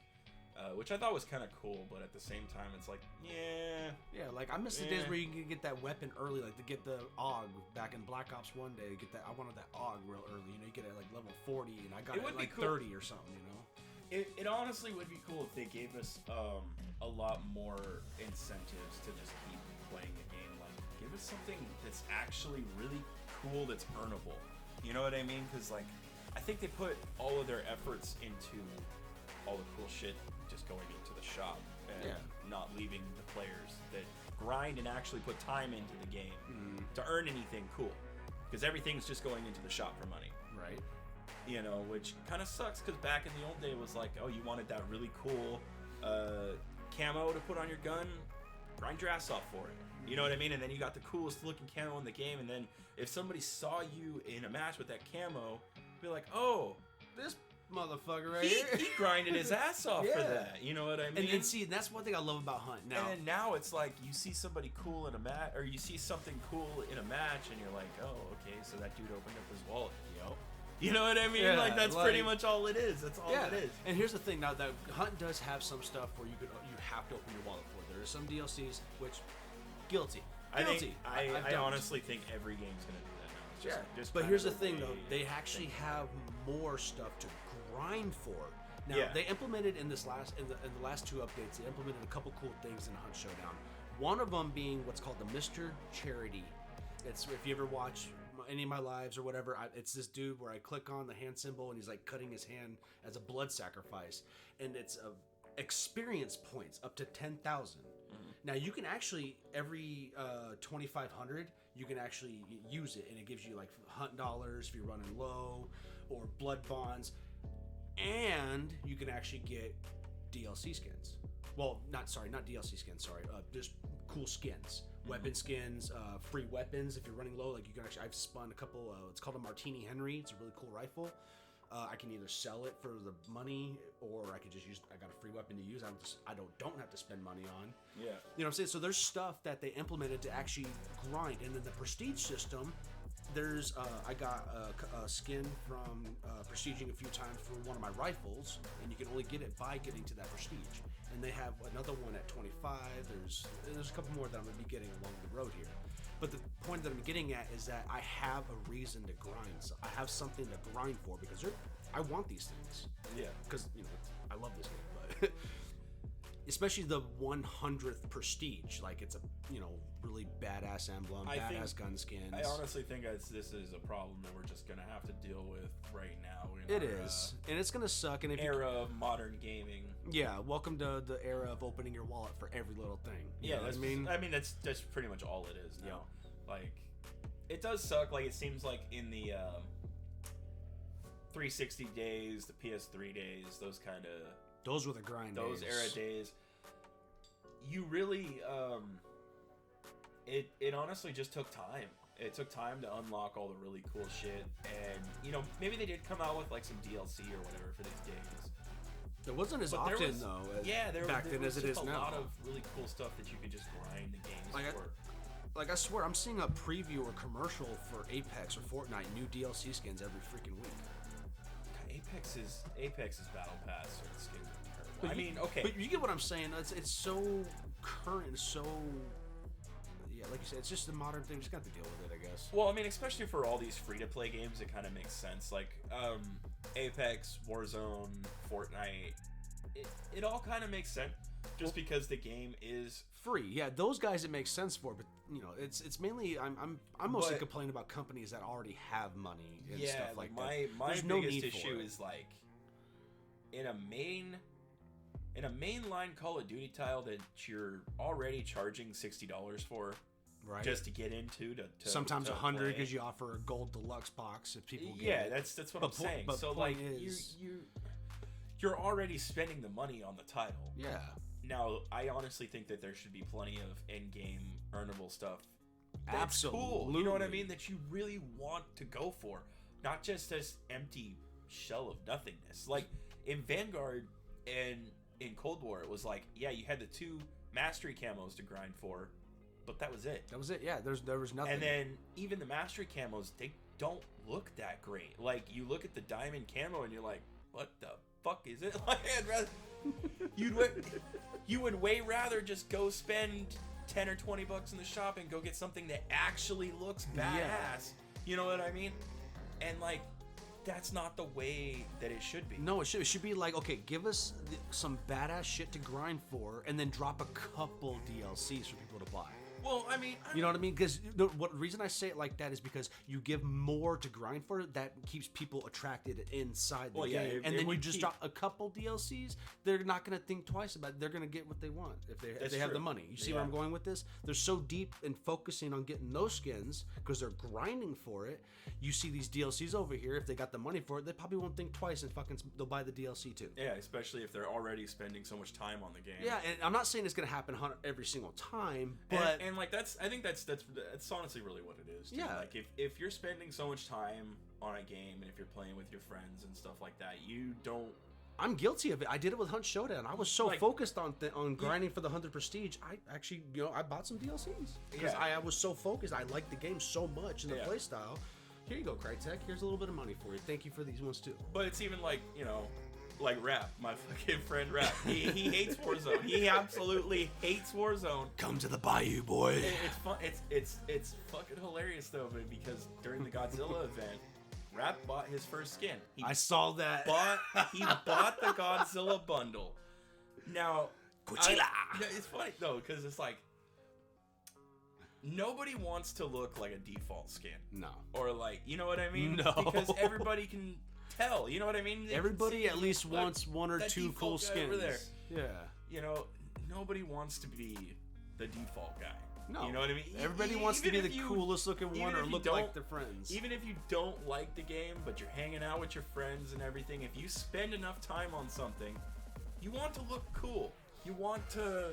Which I thought was kind of cool, but at the same time, it's like, yeah. Like I miss the days where you could get that weapon early, like to get the AUG back in Black Ops 1 day. Get that, I wanted that AUG real early. You know, you get it at like level 40, and I got it at like 30 or something. You know, it honestly would be cool if they gave us a a lot more incentives to just keep playing the game. Like, give us something that's actually really cool, that's earnable. You know what I mean? Because, like, I think they put all of their efforts into all the cool shit just going into the shop and not leaving the players that grind and actually put time into the game to earn anything cool. Because everything's just going into the shop for money. Right. You know, which kind of sucks, because back in the old day it was like, oh, you wanted that really cool camo to put on your gun, grind your ass off for it. You know what I mean? And then you got the coolest looking camo in the game, and then if somebody saw you in a match with that camo, be like, oh, This motherfucker right here. he grinded his ass off for that. You know what I mean? And see, that's one thing I love about Hunt now. And then now it's like you see somebody cool in a match, or you see something cool in a match, and you're like, oh, okay, so that dude opened up his wallet. Yo. You know what I mean? Yeah, like, that's pretty much all it is. That's all it is. And here's the thing, now that Hunt does have some stuff where you have to open your wallet for. There are some DLCs which guilty. I honestly think every game's gonna do that now. It's just but here's the thing though, they actually have more stuff to grind for. Now they implemented in the last 2 updates, they implemented a couple cool things in the Hunt Showdown. One of them being what's called the Mr. Charity. It's, if you ever watch any of my lives or whatever, it's this dude where I click on the hand symbol and he's like cutting his hand as a blood sacrifice, and it's experience points up to 10,000. Now you can actually, every 2,500 you can actually use it, and it gives you like Hunt dollars if you're running low, or blood bonds, and you can actually get DLC skins. Well, not DLC skins, sorry, just cool skins. Weapon skins, free weapons if you're running low. Like, you can actually, I've spun a couple, it's called a Martini Henry. It's a really cool rifle. I can either sell it for the money, or I could just use, I got a free weapon to use. I don't have to spend money on. Yeah. You know what I'm saying? So there's stuff that they implemented to actually grind. And then the prestige system, there's, I got a skin from prestiging a few times for one of my rifles, and you can only get it by getting to that prestige. And they have another one at 25. There's a couple more that I'm going to be getting along the road here. But the point that I'm getting at is that I have a reason to grind. So I have something to grind for, because I want these things. Yeah. Because, you know, I love this game, but especially the 100th prestige. Like, it's a, you know, really badass emblem, badass gun skins. I honestly think this is a problem that we're just going to have to deal with right now. It is. And it's going to suck. And if era of modern gaming. Yeah, welcome to the era of opening your wallet for every little thing. Yeah, I mean that's pretty much all it is now. Yeah. Like, it does suck. Like, it seems like in the 360 days, the PS3 days, those were the grind those days. Era days. You really it honestly just took time. It took time to unlock all the really cool shit, and, you know, maybe they did come out with like some DLC or whatever for these games. There wasn't as often though. Back then as it is now. A lot of really cool stuff that you could just grind the games for. Like, I swear, I'm seeing a preview or commercial for Apex or Fortnite, new DLC skins every freaking week. Apex is Battle Pass, so the skins are terrible. I mean, okay. But you get what I'm saying. It's so current, so... Yeah, like you said, it's just a modern thing. We just got to deal with it, I guess. Well, I mean, especially for all these free-to-play games, it kind of makes sense. Like, Apex, Warzone, Fortnite, it all kind of makes sense just because the game is free. Yeah, those guys it makes sense for, but, you know, it's mainly I'm mostly complaining about companies that already have money and stuff like that. My biggest issue is, like, in a mainline Call of Duty title that you're already charging $60 for, right, just to get into, to sometimes $100 because you offer a gold deluxe box if people get it. that's what I'm saying. But so, like, you're already spending the money on the title. Yeah. Now, I honestly think that there should be plenty of in-game earnable stuff. That's Absolutely. Cool. You know what I mean? That you really want to go for, not just this empty shell of nothingness. Like in Vanguard and in Cold War, it was like, yeah, you had the 2 mastery camos to grind for, but that was it. That was it. Yeah, there was nothing. And then even the mastery camos, they don't look that great. Like, you look at the diamond camo and you're like, what the fuck is it? Like, you would way rather just go spend $10 or $20 in the shop and go get something that actually looks badass. Yeah. You know what I mean? And, like, that's not the way that it should be. No, it should be like, okay, give us some badass shit to grind for, and then drop a couple DLCs for people to buy. Well, I mean, You know what I mean? Because the reason I say it like that is because you give more to grind for, that keeps people attracted inside the game. And then you just drop a couple DLCs, they're not going to think twice about it. They're going to get what they want if they have the money. You see where I'm going with this? They're so deep in focusing on getting those skins because they're grinding for it. You see these DLCs over here, if they got the money for it, they probably won't think twice and they'll buy the DLC too. Yeah, especially if they're already spending so much time on the game. Yeah, and I'm not saying it's going to happen every single time, but... And like, I think that's honestly really what it is. Dude. Yeah. Like, if you're spending so much time on a game, and if you're playing with your friends and stuff like that, you don't... I'm guilty of it. I did it with Hunt Showdown. I was so focused on grinding for the 100 prestige. I actually, I bought some DLCs because I was so focused. I liked the game so much and the playstyle. Here you go, Crytek. Here's a little bit of money for you. Thank you for these ones too. But it's even like, like Rap, my fucking friend Rap. He hates Warzone. He absolutely hates Warzone. Come to the bayou, boy. It's fun. It's fucking hilarious though, because during the Godzilla event, Rap bought his first skin. I saw that. He bought the Godzilla bundle. Now, Godzilla. It's funny though, because it's like nobody wants to look like a default skin. No. Or like, you know what I mean? No. Because everybody can tell. You know what I mean? Everybody at least wants one or two cool skins. Over there. Yeah. Nobody wants to be the default guy. No. You know what I mean? Everybody wants to be the coolest looking one or look like their friends. Even if you don't like the game, but you're hanging out with your friends and everything, if you spend enough time on something, you want to look cool. You want to...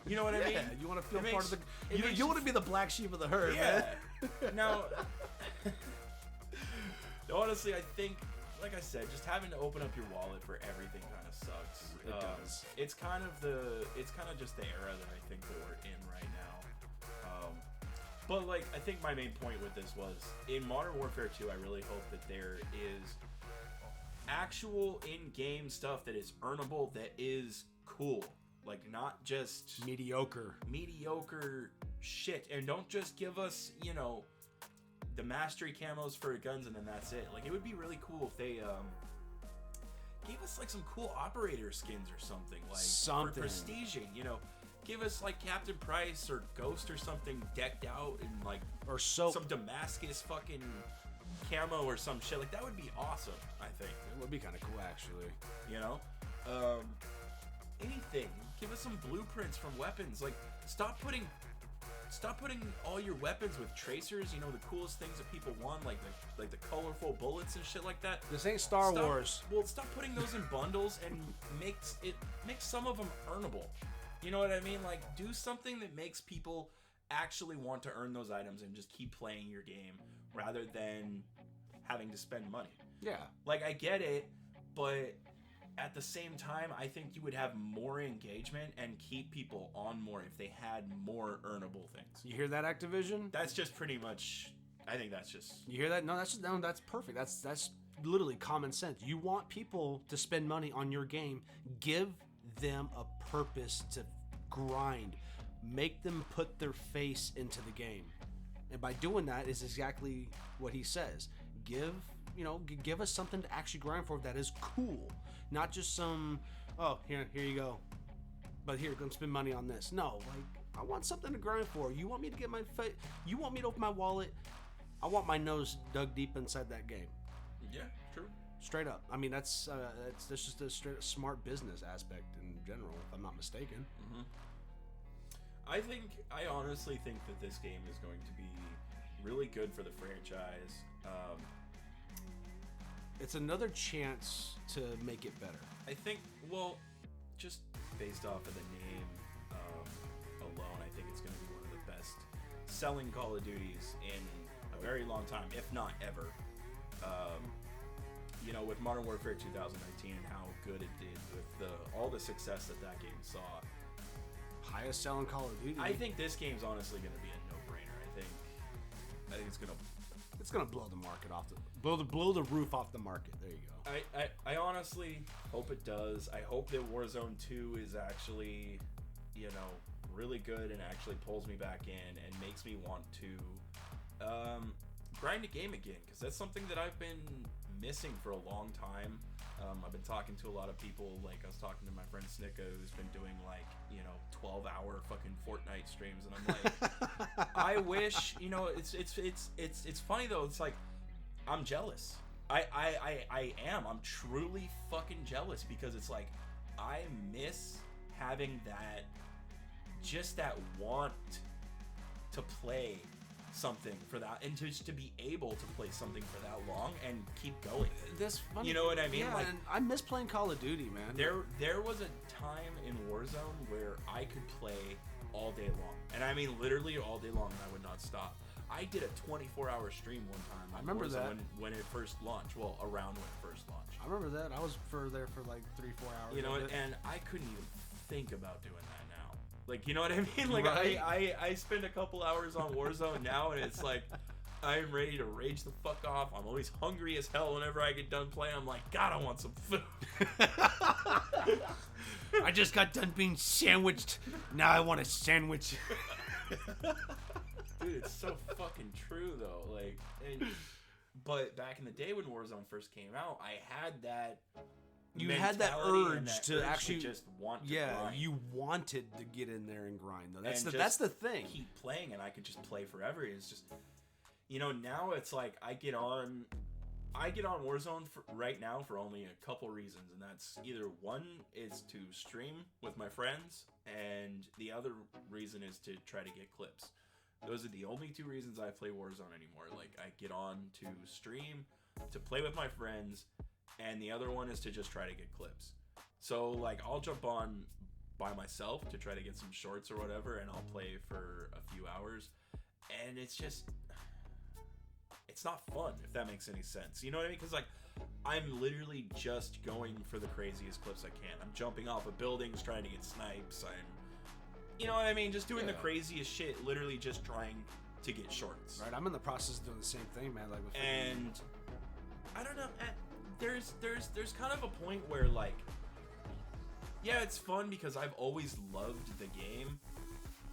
You know what I mean? Yeah, you want to feel part of the... You want to be the black sheep of the herd, man. Now... Honestly, I think, like I said, just having to open up your wallet for everything kind of sucks. It does. It's kind of just the era that I think that we're in right now. But like, I think my main point with this was in Modern Warfare 2. I really hope that there is actual in-game stuff that is earnable, that is cool, like not just mediocre shit, and don't just give us, the mastery camos for guns and then that's it. Like, it would be really cool if they gave us like some cool operator skins or something, like for prestiging, give us like Captain Price or Ghost or something decked out in like, or some Damascus fucking camo or some shit. Like, that would be awesome. I think it would be kind of cool, actually. Anything. Give us some blueprints from weapons. Like, stop putting all your weapons with tracers, the coolest things that people want, like the colorful bullets and shit like that. This ain't Star Wars. Well, stop putting those in bundles and make some of them earnable. You know what I mean? Like, do something that makes people actually want to earn those items and just keep playing your game rather than having to spend money. Yeah. Like, I get it, but at the same time, I think you would have more engagement and keep people on more if they had more earnable things. You hear that, Activision? That's just pretty much... I think that's just... You hear that? No, that's perfect. That's literally common sense. You want people to spend money on your game. Give them a purpose to grind. Make them put their face into the game. And by doing that is exactly what he says. Give us something to actually grind for that is cool. Not just some, here you go. But here, go spend money on this. No, like, I want something to grind for. You want me to get you want me to open my wallet? I want my nose dug deep inside that game. Yeah, true. Straight up. I mean, that's just a straight up smart business aspect in general, if I'm not mistaken. Mm-hmm. I honestly think that this game is going to be really good for the franchise. It's another chance to make it better. I think, just based off of the name alone, I think it's going to be one of the best selling Call of Duties in a very long time, if not ever. With Modern Warfare 2019 and how good it did with all the success that game saw. Highest selling Call of Duty. I think this game's honestly going to be a no-brainer. I think it's gonna blow the market off blow the roof off the market. There you go. I honestly hope it does. I hope that Warzone 2 is actually, really good and actually pulls me back in and makes me want to grind a game again, because that's something that I've been missing for a long time. I've been talking to a lot of people. Like I was talking to my friend Snicka, who's been doing like 12-hour fucking Fortnite streams, and I'm like, I wish it's funny though. It's like I'm jealous. I am. I'm truly fucking jealous because it's like I miss having that want to play something for that, and just to be able to play something for that long and keep going. That's funny. You know what I mean? Yeah, like, and I miss playing Call of Duty, man. There was a time in Warzone where I could play all day long, and I mean literally all day long, and I would not stop. I did a 24-hour stream one time. I remember Warzone that when it first launched. Well, around when it first launched. I remember that. I was there for like 3-4 hours. You know, and I couldn't even think about doing that now. Like, you know what I mean? Like, right? I spend a couple hours on Warzone now, and it's like I'm ready to rage the fuck off. I'm always hungry as hell whenever I get done playing. I'm like, God, I want some food. I just got done being sandwiched. Now I want a sandwich. Dude, it's so fucking true though. Like, but back in the day when Warzone first came out, I had that. You had that urge that to actually just want to yeah, grind. You wanted to get in there and grind though. And That's the thing. Keep playing, and I could just play forever. It's just, now it's like I get on Warzone right now for only a couple reasons, and that's either one is to stream with my friends, and the other reason is to try to get clips. Those are the only two reasons I play Warzone anymore. Like, I get on to stream, to play with my friends, and the other one is to just try to get clips. So, like, I'll jump on by myself to try to get some shorts or whatever, and I'll play for a few hours. And it's just, it's not fun, if that makes any sense. You know what I mean? Because, like, I'm literally just going for the craziest clips I can. I'm jumping off of buildings, trying to get snipes. You know what I mean? Just doing the craziest shit, literally just trying to get shorts. Right, I'm in the process of doing the same thing, man. Like, and I don't know. There's kind of a point where, like, yeah, it's fun because I've always loved the game,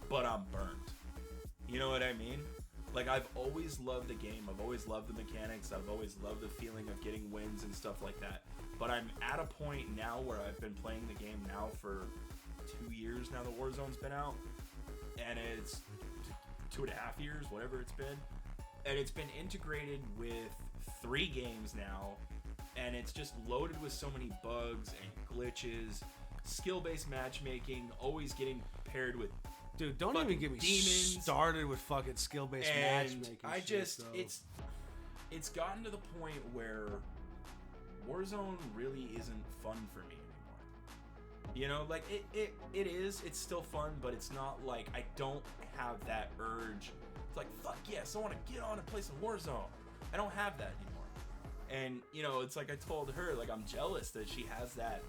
but I'm burnt. You know what I mean? Like, I've always loved the game. I've always loved the mechanics. I've always loved the feeling of getting wins and stuff like that. But I'm at a point now where I've been playing the game now for 2 years now that Warzone's been out, and it's 2.5 years, whatever it's been, and it's been integrated with 3 games now, and it's just loaded with so many bugs and glitches, skill-based matchmaking, always getting paired with dude, don't even get me demons started with fucking skill-based matchmaking. I just it's gotten to the point where Warzone really isn't fun for me. You know, like, it's still fun, but it's not like I don't have that urge. It's like, fuck yes, I want to get on and play some Warzone. I don't have that anymore. And, it's like I told her, like, I'm jealous that she has that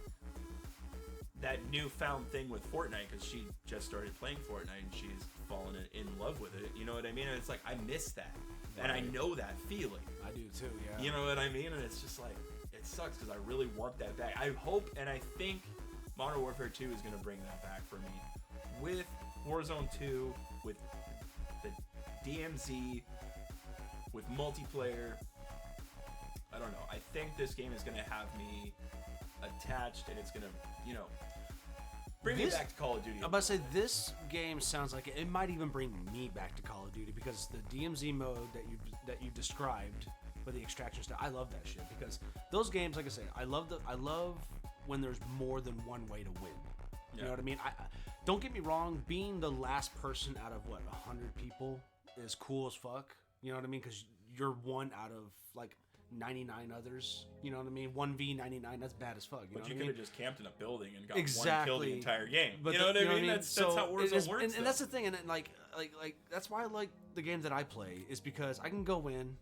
newfound thing with Fortnite, because she just started playing Fortnite and she's fallen in love with it. You know what I mean? And it's like, I miss that. Right. And I know that feeling. I do too, yeah. You know what I mean? And it's just like, it sucks because I really want that back. I hope and I think Modern Warfare 2 is going to bring that back for me. With Warzone 2, with the DMZ, with multiplayer. I don't know. I think this game is going to have me attached, and it's going to, bring me back to Call of Duty. I'm about to say, this game sounds like it might even bring me back to Call of Duty, because the DMZ mode that you described for the extraction stuff, I love that shit, because those games, like I say, I love when there's more than one way to win. You know what I mean? Don't get me wrong, being the last person out of 100 people is cool as fuck. You know what I mean? Because you're one out of like 99 others. You know what I mean? 1v99, that's bad as fuck. But you could have just camped in a building and got exactly. one kill the entire game. But you know what I mean? That's how Warzone works. And that's the thing, and like that's why I like the games that I play, is because I can go in.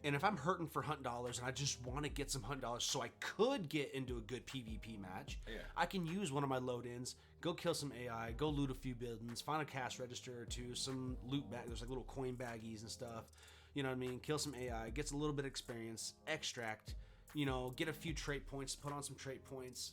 And if I'm hurting for hunt dollars and I just want to get some hunt dollars so I could get into a good PvP match, I can use one of my load-ins, go kill some AI, go loot a few buildings, find a cash register or two, some loot bag. There's like little coin baggies and stuff. You know what I mean? Kill some AI, gets a little bit of experience, extract, get a few trait points, put on some trait points,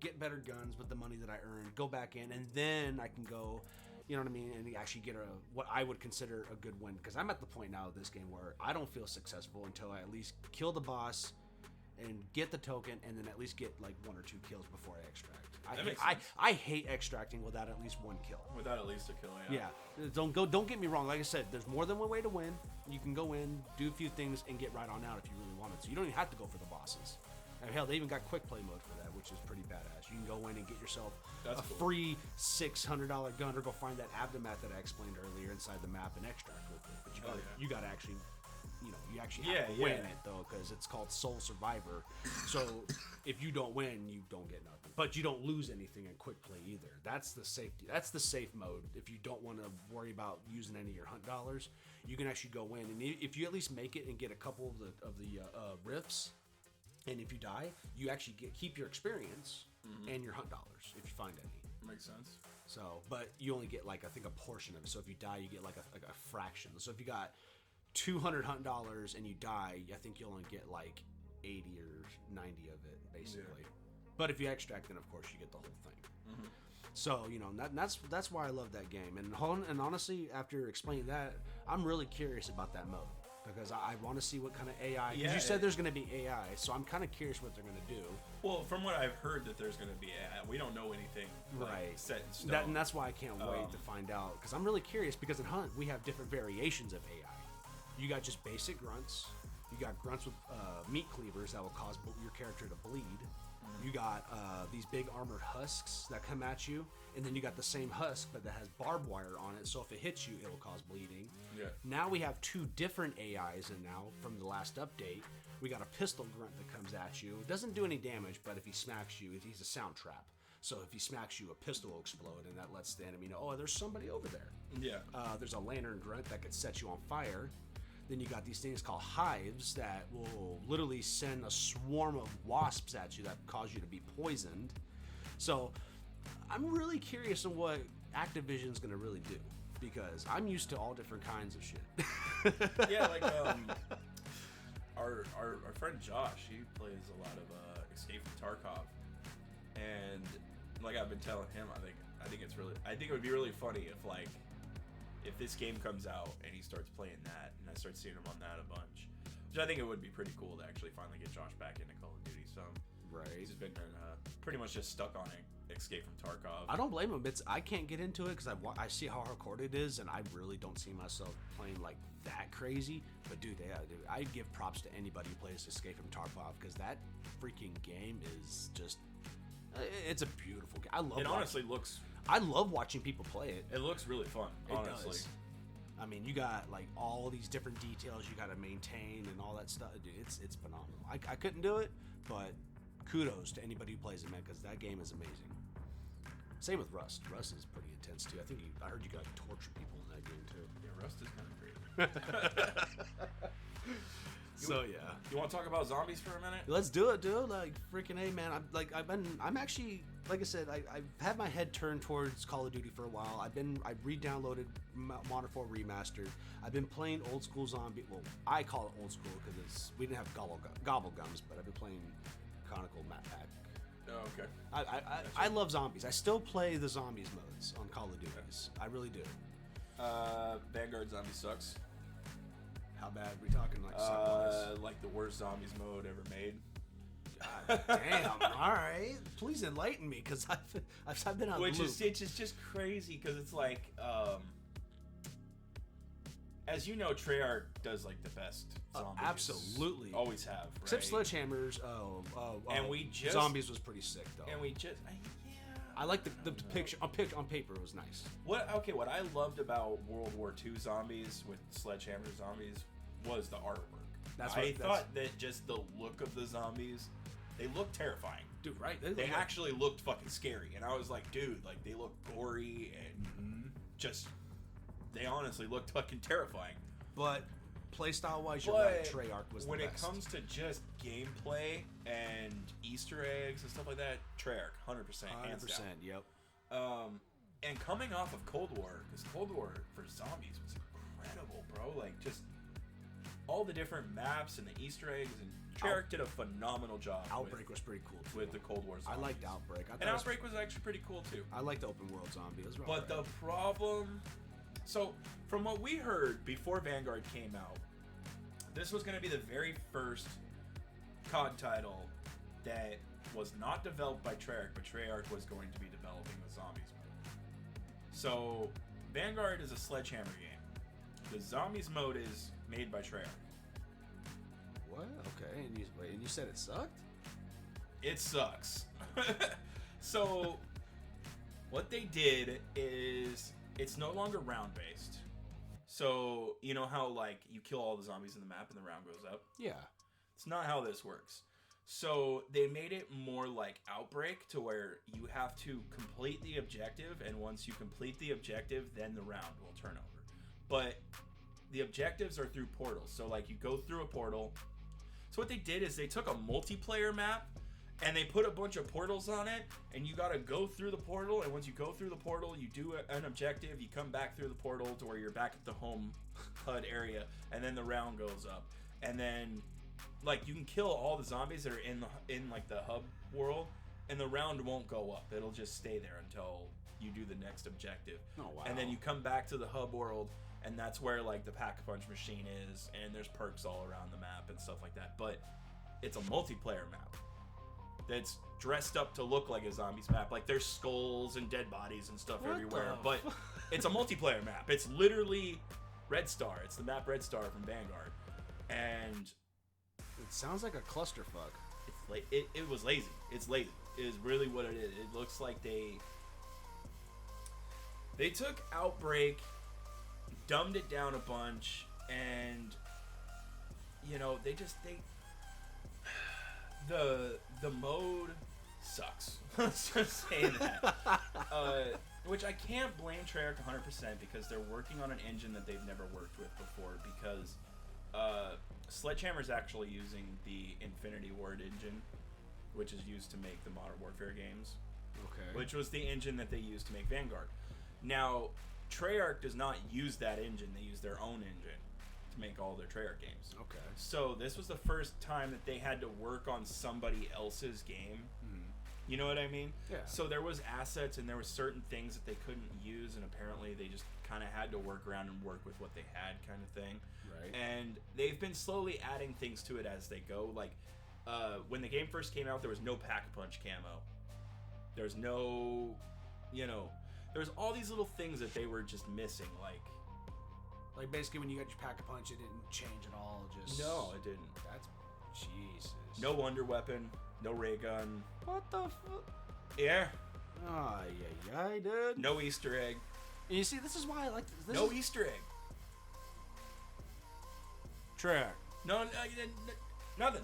get better guns with the money that I earned, go back in, and then I can go... You know what I mean? And actually get what I would consider a good win. Because I'm at the point now of this game where I don't feel successful until I at least kill the boss, and get the token, and then at least get like 1 or 2 kills before I extract. That makes I, sense. I hate extracting without at least 1 kill. Without at least a kill, Yeah, don't get me wrong. Like I said, there's more than one way to win. You can go in, do a few things, and get right on out if you really wanted to. You don't even have to go for the bosses. And hell, they even got quick play mode for that, which is pretty badass. You can go in and get yourself That's a cool. free $600 gun, or go find that abdomat that I explained earlier inside the map and extract with it. But you gotta actually, you actually have to win it though, because it's called Soul Survivor. So if you don't win, you don't get nothing. But you don't lose anything in quick play either. That's the safety. That's the safe mode. If you don't want to worry about using any of your hunt dollars, you can actually go in, and if you at least make it and get a couple of the rifts, and if you die, you actually keep your experience and your hunt dollars if you find any. Makes sense. So, but you only get like I think a portion of it. So if you die, you get like a fraction. So if you got 200 hunt dollars and you die, I think you'll only get like 80 or 90 of it basically. Yeah. But if you extract, then of course you get the whole thing. So that's why I love that game. And honestly, after explaining that, I'm really curious about that mode. Because I want to see what kind of AI. Because you said there's going to be AI, so I'm kind of curious what they're going to do. Well, from what I've heard, that there's going to be AI. We don't know anything set in stone. And that's why I can't wait to find out. Because I'm really curious. Because in Hunt we have different variations of AI. You got just basic grunts. You got grunts with meat cleavers that will cause your character to bleed. You got these big armored husks that come at you, and then you got the same husk but that has barbed wire on it, so if it hits you, it'll cause bleeding. Yeah. Now we have 2 different AIs, and now from the last update, we got a pistol grunt that comes at you. It doesn't do any damage, but if he smacks you, he's a sound trap. So if he smacks you, a pistol will explode, and that lets the enemy know, oh, there's somebody over there. Yeah. There's a lantern grunt that could set you on fire. Then you got these things called hives that will literally send a swarm of wasps at you that cause you to be poisoned. So I'm really curious on what Activision's going to really do, because I'm used to all different kinds of shit. Yeah, like our friend Josh, he plays a lot of Escape from Tarkov, and like I've been telling him, I think it would be really funny if this game comes out and he starts playing that, and I start seeing him on that a bunch, which I think it would be pretty cool to actually finally get Josh back into Call of Duty. So right, he's been pretty much just stuck on Escape from Tarkov. I don't blame him. I can't get into it because I see how hardcore it is, and I really don't see myself playing like that crazy. But dude, I give props to anybody who plays Escape from Tarkov, because that freaking game is just, it's a beautiful game. I love watching people play it. It looks really fun, honestly. It does. I mean, you got like all these different details you got to maintain and all that stuff. Dude, it's phenomenal. I couldn't do it, but kudos to anybody who plays it, man, because that game is amazing. Same with Rust. Rust is pretty intense too. I heard you got to torture people in that game too. Yeah, Rust is kind of great. So yeah, you want to talk about zombies for a minute? Let's do it, dude. Like freaking A, man. I'm actually, like I said, I've had my head turned towards Call of Duty for a while. I re-downloaded Modern 4 Remastered. I've been playing old school zombie. Well, I call it old school because we didn't have gobble gums, but I've been playing Chronicle Map Pack. Oh, okay. I love zombies. I still play the zombies modes on Call of Duties. I really do. Vanguard Zombie sucks. How bad are we talking? Like the worst zombies mode ever made. God damn! All right, please enlighten me, because I've been on Which loop. It's just crazy, because it's like, as you know, Treyarch does like the best zombies. Absolutely, always have. Right? Except Sledgehammers. And we just zombies was pretty sick though. And we just I like the picture on paper. It was nice. What I loved about World War II zombies with Sledgehammer zombies was the artwork. I thought that just the look of the zombies, they looked terrifying. Dude, right? They actually looked fucking scary, and I was like, dude, like they look gory and just, they honestly looked fucking terrifying. But playstyle wise, you're right. Treyarch was the best. When it comes to just gameplay and Easter eggs and stuff like that, Treyarch, 100%, hands down. 100%, yep. And coming off of Cold War, because Cold War for zombies was incredible, bro. Like, just all the different maps and the Easter eggs, and Treyarch did a phenomenal job. Outbreak was pretty cool too. With the Cold War zombies. I liked Outbreak. And Outbreak was actually pretty cool too. I liked the open world zombie as well. But the problem, so from what we heard before Vanguard came out, this was going to be the very first COD title that was not developed by Treyarch, but Treyarch was going to be developing the Zombies mode. So, Vanguard is a Sledgehammer game. The Zombies mode is made by Treyarch. What? Okay, and you said it sucked? It sucks. So, what they did is it's no longer round based. So, you know how like you kill all the zombies in the map and the round goes up? Yeah. It's not how this works. So, they made it more like Outbreak to where you have to complete the objective, and once you complete the objective, then the round will turn over. But the objectives are through portals. So, like, you go through a portal. So, what they did is they took a multiplayer map and they put a bunch of portals on it, and you gotta go through the portal, and once you go through the portal, you do an objective, you come back through the portal to where you're back at the home HUD area, and then the round goes up. And then, like, you can kill all the zombies that are in like the hub world, and the round won't go up. It'll just stay there until you do the next objective. Oh, wow. And then you come back to the hub world, and that's where, like, the Pack-a-Punch machine is, and there's perks all around the map and stuff like that. But it's a multiplayer map that's dressed up to look like a zombies map. Like, there's skulls and dead bodies and stuff everywhere. But it's a multiplayer map. It's literally Red Star. It's the map Red Star from Vanguard. And it sounds like a clusterfuck. It was lazy. It's lazy. It is really what it is. It looks like they took Outbreak, dumbed it down a bunch, and, you know, they the mode sucks. Let's just say that. Which I can't blame Treyarch 100% because they're working on an engine that they've never worked with before, because Sledgehammer's actually using the Infinity Ward engine, which is used to make the Modern Warfare games. Okay. Which was the engine that they used to make Vanguard. Now, Treyarch does not use that engine. They use their own engine to make all their Treyarch games. Okay. So this was the first time that they had to work on somebody else's game. Mm-hmm. You know what I mean? Yeah. So there was assets and there were certain things that they couldn't use, and apparently they just kind of had to work around and work with what they had, kind of thing. Right. And they've been slowly adding things to it as they go. Like, when the game first came out, there was no Pack-a-Punch camo. There's no, you know, there's all these little things that they were just missing, like basically when you got your Pack-a-Punch, it didn't change at all. Just no, it didn't. That's Jesus. No wonder weapon, no ray gun. What the fuck? Yeah. Oh, yeah, dude. No Easter egg. And you see, this is why I like this. No Easter egg. Track. No, nothing.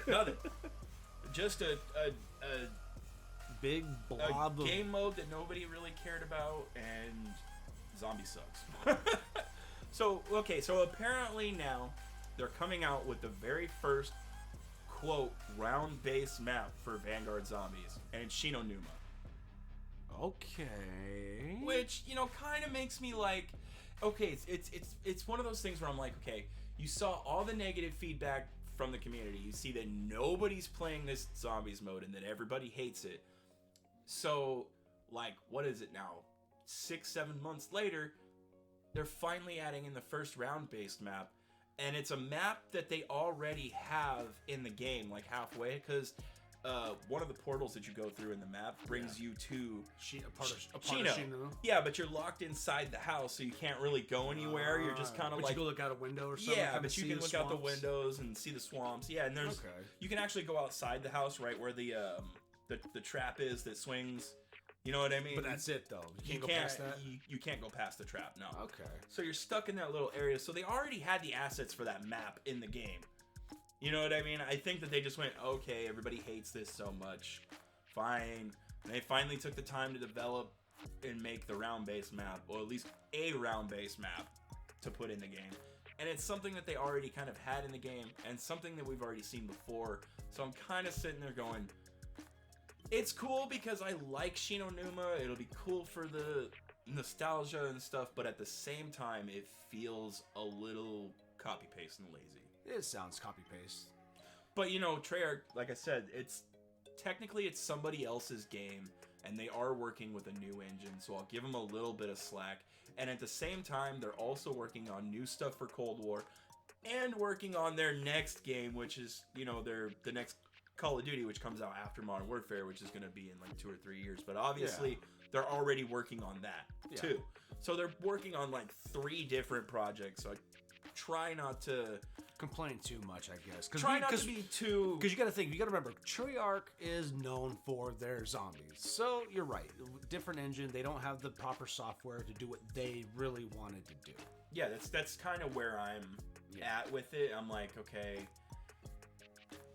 Nothing. Just a big blob of game mode that nobody really cared about, and zombie sucks. So apparently now they're coming out with the very first quote round-based map for Vanguard Zombies, and it's Shinonuma. Okay. Which, you know, kind of makes me like, okay, it's one of those things where I'm like, okay, you saw all the negative feedback from the community. You see that nobody's playing this zombies mode and that everybody hates it. So, like, what is it now? 6-7 months later, they're finally adding in the first round-based map, and it's a map that they already have in the game, like halfway, because one of the portals that you go through in the map brings you to Chino. Yeah, but you're locked inside the house, so you can't really go anywhere. You're just kind of like, you can look out a window or something. Yeah, but you can look out the windows and see the swamps. Yeah, and there's you can actually go outside the house, right where the trap is that swings. You know what I mean? But that's it, though. You can't go past that? You can't go past the trap, no. Okay. So you're stuck in that little area. So they already had the assets for that map in the game. You know what I mean? I think that they just went, okay, everybody hates this so much. Fine. And they finally took the time to develop and make the round-based map, or at least a round-based map to put in the game. And it's something that they already kind of had in the game, and something that we've already seen before. So I'm kind of sitting there going, it's cool because I like Shinonuma. It'll be cool for the nostalgia and stuff, but at the same time, it feels a little copy-paste and lazy. It sounds copy-paste. But, you know, Treyarch, like I said, it's somebody else's game, and they are working with a new engine, so I'll give them a little bit of slack. And at the same time, they're also working on new stuff for Cold War. and working on their next game, which is, you know, the next Call of Duty, which comes out after Modern Warfare, which is going to be in like 2 or 3 years. But obviously, they're already working on that too. So they're working on like 3 different projects. So I try not to complain too much, I guess. Try not to be too... Because you got to think, you got to remember, Treyarch is known for their zombies. So you're right. Different engine. They don't have the proper software to do what they really wanted to do. Yeah, that's kind of where I'm at with it. I'm like, okay,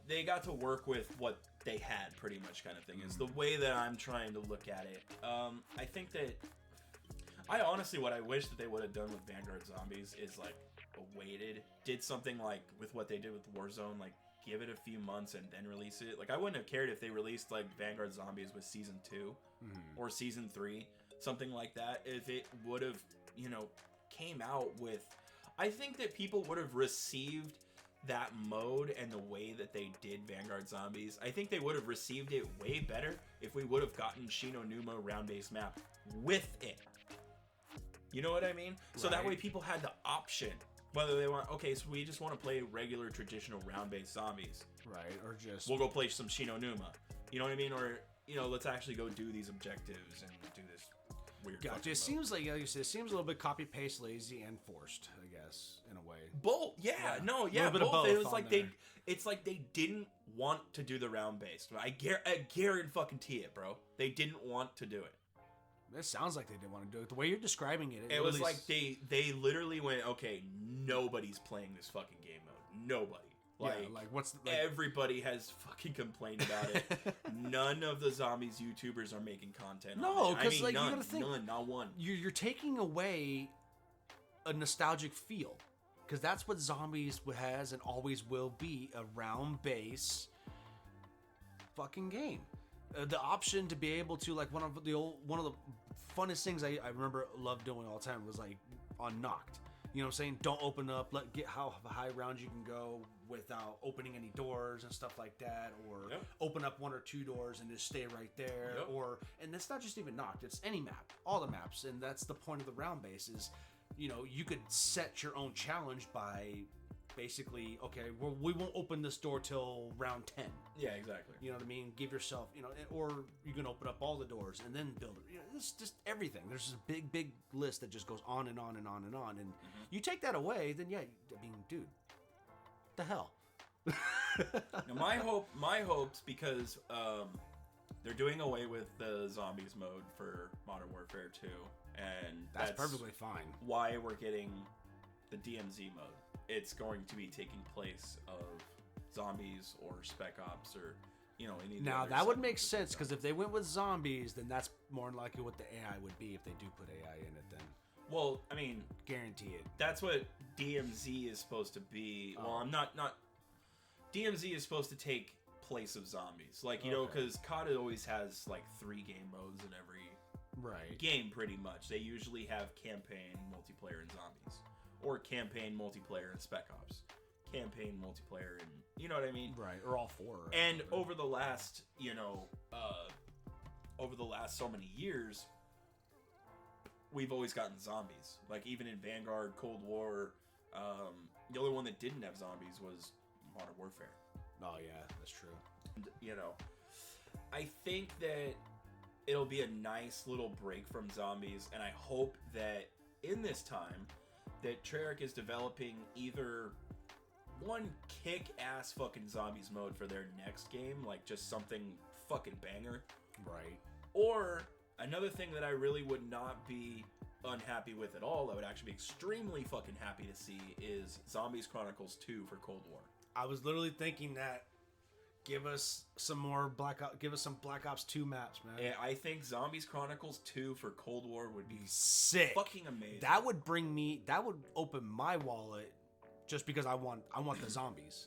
they got to work with what they had, pretty much, kind of thing. Is the way that I'm trying to look at it. I think that... I honestly, what I wish that they would have done with Vanguard Zombies is like waited, did something like with what they did with Warzone, like give it a few months and then release it. Like I wouldn't have cared if they released like Vanguard Zombies with Season 2 or Season 3, something like that. If it would have, you know, came out with, I think that people would have received that mode and the way that they did Vanguard Zombies. I think they would have received it way better if we would have gotten Shinonuma round-based map with it. You know what I mean? So that way people had the option, whether they want, okay, so we just want to play regular traditional round-based zombies. Right, or just... We'll go play some Shinonuma. You know what I mean? Or, you know, let's actually go do these objectives and do this weird Gotcha. It seems like you said, it seems a little bit copy-paste, lazy, and forced, I guess, in a way. Both, both. It was like it's like they didn't want to do the round-based. I guarantee it, bro. They didn't want to do it. It sounds like they didn't want to do it. The way you're describing it, it was like they literally went, okay, nobody's playing this fucking game mode. Nobody. Everybody has fucking complained about it. None of the zombies YouTubers are making content. No, because like none, you gotta think, none, not one. You're taking away a nostalgic feel, because that's what zombies has and always will be, a round base fucking game. The option to be able to, like, one of the funnest things I remember loved doing all the time was like on Knocked. You know what I'm saying? Don't open up, get how high rounds you can go without opening any doors and stuff like that, or open up 1 or 2 doors and just stay right there. And it's not just even Knocked, it's any map, all the maps, and that's the point of the round base is, you know, you could set your own challenge by basically, okay, we won't open this door till round 10. Yeah, exactly. You know what I mean? Give yourself, you know, or you can open up all the doors and then build it. You know, it's just everything. There's this big list that just goes on and on and on and on. And you take that away, then I mean, dude, the hell. Now, my hopes, because they're doing away with the zombies mode for Modern Warfare 2, and that's perfectly fine. Why we're getting the DMZ mode. It's going to be taking place of zombies or Spec Ops or, you know, any. Now that would make sense, because if they went with zombies, then that's more than likely what the AI would be if they do put AI in it. Then, well, I mean, guarantee it. That's what DMZ is supposed to be. Well, I'm not. DMZ is supposed to take place of zombies, like, you know, because CoD always has like 3 game modes in every game, pretty much. They usually have campaign, multiplayer, and zombies. Or campaign, multiplayer, and Spec Ops. Campaign, multiplayer, and you know what I mean? Right, or all 4. And over the last, you know, so many years, we've always gotten zombies. Like, even in Vanguard, Cold War, the only one that didn't have zombies was Modern Warfare. Oh, yeah, that's true. And, you know, I think that it'll be a nice little break from zombies, and I hope that in this time, that Treyarch is developing either one kick-ass fucking zombies mode for their next game, like just something fucking banger. Right. Or another thing that I really would not be unhappy with at all, I would actually be extremely fucking happy to see, is Zombies Chronicles 2 for Cold War. I was literally thinking that. Give us some more Black Ops 2 maps, man. Yeah, I think Zombies Chronicles 2 for Cold War would be sick. Fucking amazing. That would open my wallet, just because I want the zombies.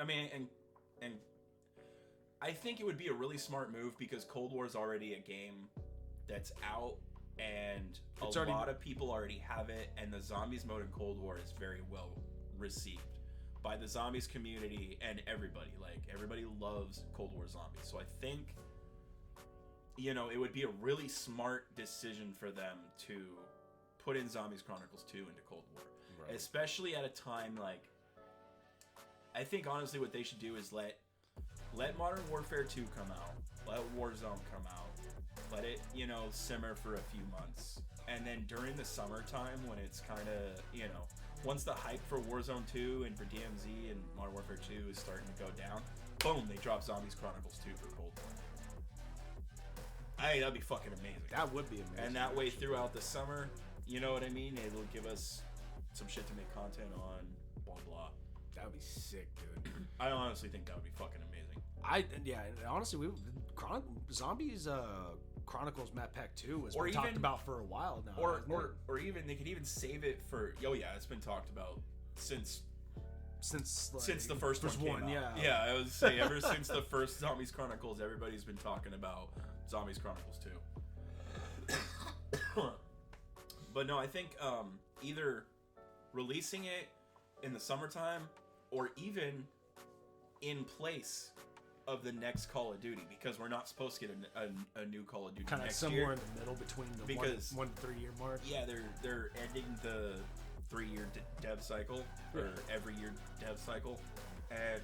I mean, and I think it would be a really smart move, because Cold War is already a game that's out, and a lot of people already have it, and the zombies mode in Cold War is very well received by the zombies community and everybody. Like, everybody loves Cold War zombies. So I think, you know, it would be a really smart decision for them to put in Zombies Chronicles 2 into Cold War. Right. Especially at a time like, I think honestly what they should do is let Modern Warfare 2 come out, let Warzone come out, let it, you know, simmer for a few months, and then during the summertime when it's kind of, you know, once the hype for Warzone 2 and for DMZ and Modern Warfare 2 is starting to go down, boom, they drop Zombies Chronicles 2 for Cold War. Hey, that'd be fucking amazing. That would be amazing. And that way throughout the summer, you know what I mean? It'll give us some shit to make content on, blah, blah. That would be sick, dude. I honestly think that would be fucking amazing. Honestly, Zombies Chronicles Map Pack 2 was Or been even- talked about for a while now. Or even, they could even save it for, oh yeah, it's been talked about since the first one came out. yeah. Yeah, I would say ever since the first Zombies Chronicles, everybody's been talking about Zombies Chronicles 2. But no, I think either releasing it in the summertime or even in place of the next Call of Duty, because we're not supposed to get a new Call of Duty Kind of next somewhere year. in the middle between the Because- 1 to 3 year mark. Yeah, they're ending the 3-year dev cycle, or every year dev cycle, and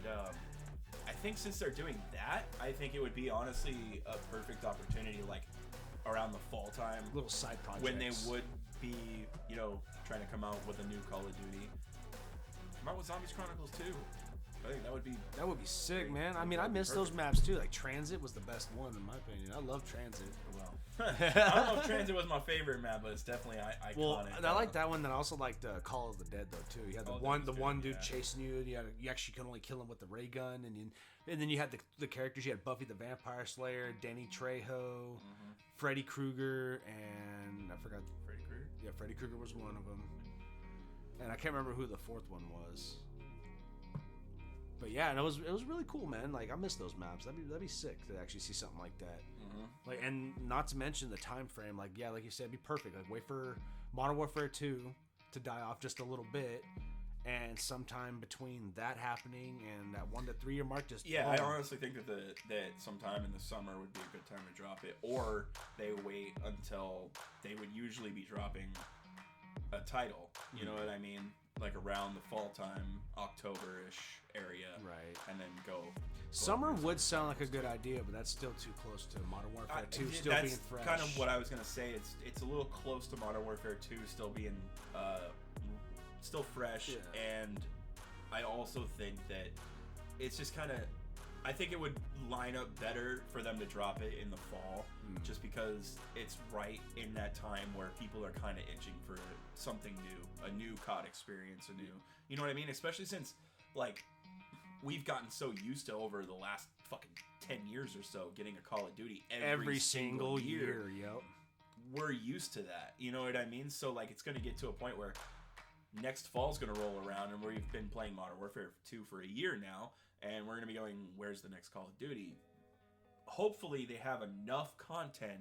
I think since they're doing that, I think it would be honestly a perfect opportunity, like around the fall time, Little side projects. when they would be, you know, trying to come out with a new Call of Duty. Come out with Zombies Chronicles 2. I think that would be. That would be sick, Great. man. I mean, I That'd be miss those perfect. maps too. Like Transit was the best one in my opinion. I love Transit. Well, I don't know if Transit was my favorite map, but it's definitely iconic. Well, and I like that one. Then I also liked Call of the Dead though too. You had the Oh, that one, was the good, one dude yeah. chasing you. And you actually could only kill him with the ray gun, and then you had the characters. You had Buffy the Vampire Slayer, Danny Trejo, Freddy Krueger, and I forgot. Freddy Krueger. Yeah, Freddy Krueger was one of them, and I can't remember who the fourth one was. But yeah, and it was really cool, man. Like I miss those maps. That'd be sick to actually see something like that. Like, and not to mention the time frame. Like, yeah, like you said, it'd be perfect. Like, wait for Modern Warfare 2 to die off just a little bit, and sometime between that happening and that 1 to 3 year mark, just Yeah, I honestly think that sometime in the summer would be a good time to drop it, or they wait until they would usually be dropping a title. You know what I mean? Like around the fall time, October-ish area, right. and then go. Summer would sound like a good idea, but that's still too close to Modern Warfare 2 still that's being fresh. kind of what I was gonna say. It's a little close to Modern Warfare 2 still being still fresh, Yeah. and I also think that it's just kind of. I think it would line up better for them to drop it in the fall, just because it's right in that time where people are kind of itching for something new, a new COD experience, you know what I mean? Especially since, like, we've gotten so used to over the last fucking 10 years or so getting a Call of Duty every single year. Yep. We're used to that, you know what I mean? So, like, it's going to get to a point where next fall's going to roll around, and we've been playing Modern Warfare 2 for a year now, and we're going to be going, where's the next Call of Duty? Hopefully they have enough content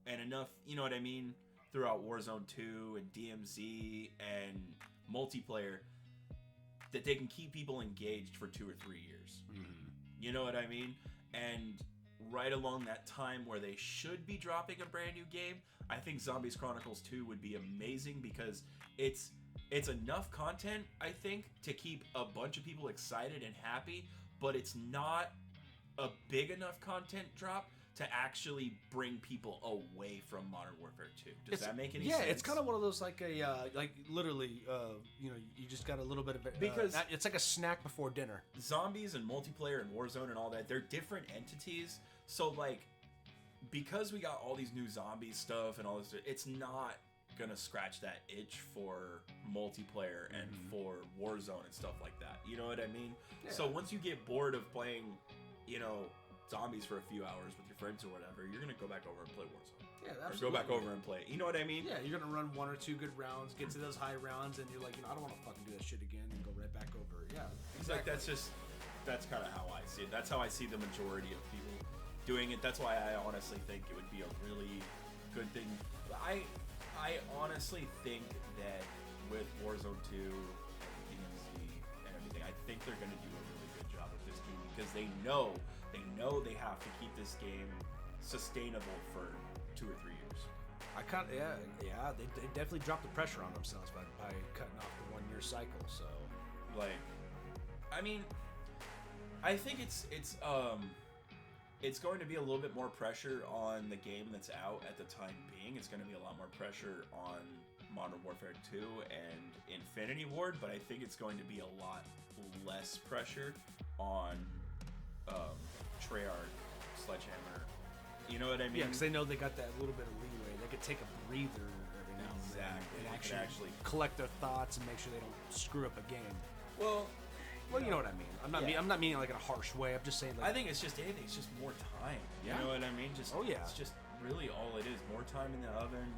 and enough, you know what I mean, throughout Warzone 2 and DMZ and multiplayer that they can keep people engaged for 2 or 3 years. You know what I mean? And right along that time where they should be dropping a brand new game, I think Zombies Chronicles 2 would be amazing, because it's enough content, I think, to keep a bunch of people excited and happy, but it's not a big enough content drop to actually bring people away from Modern Warfare 2. Does that make any sense? Yeah, it's kind of one of those like literally, you know, you just got a little bit of it. Because it's like a snack before dinner. Zombies and multiplayer and Warzone and all that, they're different entities. So, like, because we got all these new zombie stuff and all this, it's not gonna scratch that itch for multiplayer and for Warzone and stuff like that. You know what I mean? Yeah. So once you get bored of playing, you know, zombies for a few hours with your friends or whatever, you're gonna go back over and play Warzone. Yeah, Or go back over and play. You know what I mean? Yeah, you're gonna run 1 or 2 good rounds, get to those high rounds, and you're like, you know, I don't want to fucking do that shit again, and go right back over. Yeah, It's like that's kind of how I see it. That's how I see the majority of people doing it. That's why I honestly think it would be a really good thing. I honestly think that with Warzone 2 and DMZ and everything, I think they're going to do a really good job with this game, because they know they have to keep this game sustainable for 2 or 3 years. They definitely dropped the pressure on themselves by cutting off the 1 year cycle. So, like, I mean, I think it's going to be a little bit more pressure on the game that's out at the time being. It's going to be a lot more pressure on Modern Warfare 2 and Infinity Ward, but I think it's going to be a lot less pressure on Treyarch, Sledgehammer. You know what I mean? yeah, because they know they got that little bit of leeway. They could take a breather every now and then Exactly. and actually collect their thoughts and make sure they don't screw up a game. Well, you know what I mean. I'm not meaning like in a harsh way. I'm just saying. Like, I think it's just anything. It's just more time. You know what I mean? Just It's just really all it is. More time in the oven.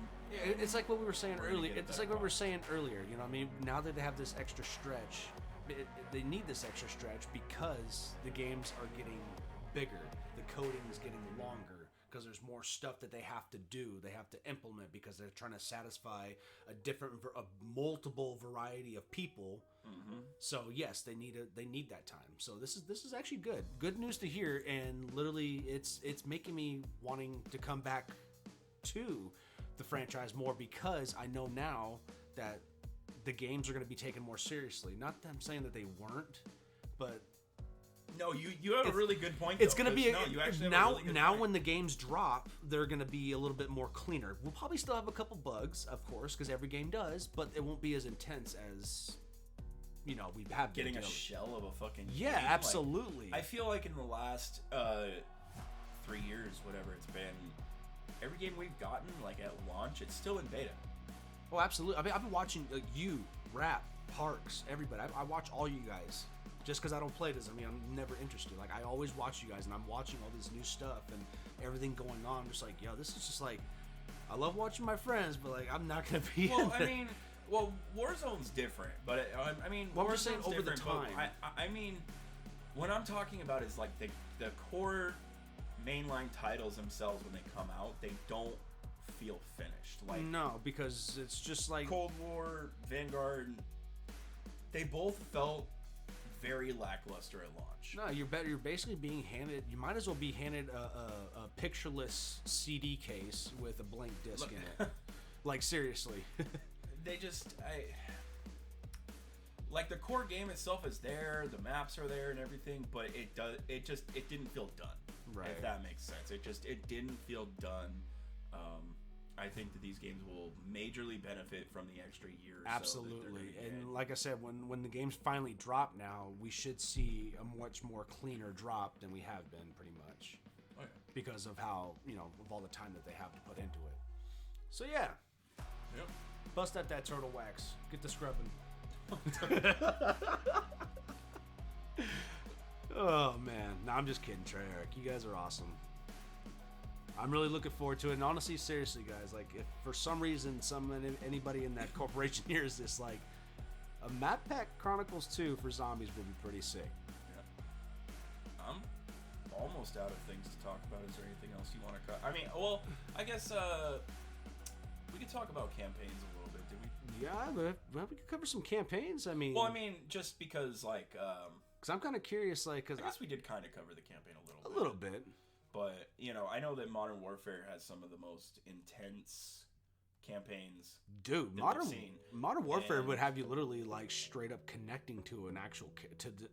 It's like what we were saying earlier. It's like what we were saying. saying earlier. You know what I mean? Now that they have this extra stretch, they need this extra stretch because the games are getting bigger. The coding is getting longer because there's more stuff that they have to do. They have to implement because they're trying to satisfy a multiple variety of people. Mm-hmm. So yes, they need that time. So this is actually good. Good news to hear, and literally it's making me wanting to come back to the franchise more because I know now that the games are going to be taken more seriously. Not that I'm saying that they weren't, but no, you have a really good point. It's going to be now point. When the games drop, they're going to be a little bit more cleaner. We'll probably still have a couple bugs, of course, because every game does, but it won't be as intense as we have getting a shell of a fucking game. Absolutely. Like, I feel like in the last 3 years, whatever it's been, every game we've gotten like at launch, it's still in beta. Oh, absolutely. I mean, I've been watching you, Rap, Parks, everybody. I watch all you guys. Just because I don't play doesn't mean I'm never interested. Like, I always watch you guys, and I'm watching all this new stuff and everything going on. I'm just like, yo, this is just like, I love watching my friends, but like, I'm not gonna be. Well, Warzone's different, but well, I'm just saying over the time. I mean, what I'm talking about is like the core mainline titles themselves when they come out, they don't feel finished. Like, no, because it's just like Cold War, Vanguard. They both felt very lackluster at launch. No, you're basically being handed. You might as well be handed a pictureless CD case with a blank disc in it. Like, seriously. Like, the core game itself is there, the maps are there and everything, but it didn't feel done. Right. If that makes sense. It didn't feel done. I think that these games will majorly benefit from the extra year. Absolutely. And like I said, when the games finally drop now, we should see a much more cleaner drop than we have been, pretty much. Oh, yeah. Because of how, of all the time that they have to put into it. So yeah. Yep. Bust out that turtle wax. Get the scrubbing. Oh man. No, I'm just kidding, Treyarch. You guys are awesome. I'm really looking forward to it. And honestly, seriously, guys, like, if for some reason anybody in that corporation hears this, like, a Map Pack Chronicles 2 for zombies would be pretty sick. Yeah. I'm almost out of things to talk about. Is there anything else you want to cut? I mean, well, I guess we could talk about campaigns a little bit. Did we? Yeah, but we could cover some campaigns. I mean, just because, like, because I'm kind of curious, like, because I guess we did kind of cover the campaign a little bit. A little bit. But, I know that Modern Warfare has some of the most intense campaigns. Dude, Modern Warfare would have you literally, like, straight up connecting to an actual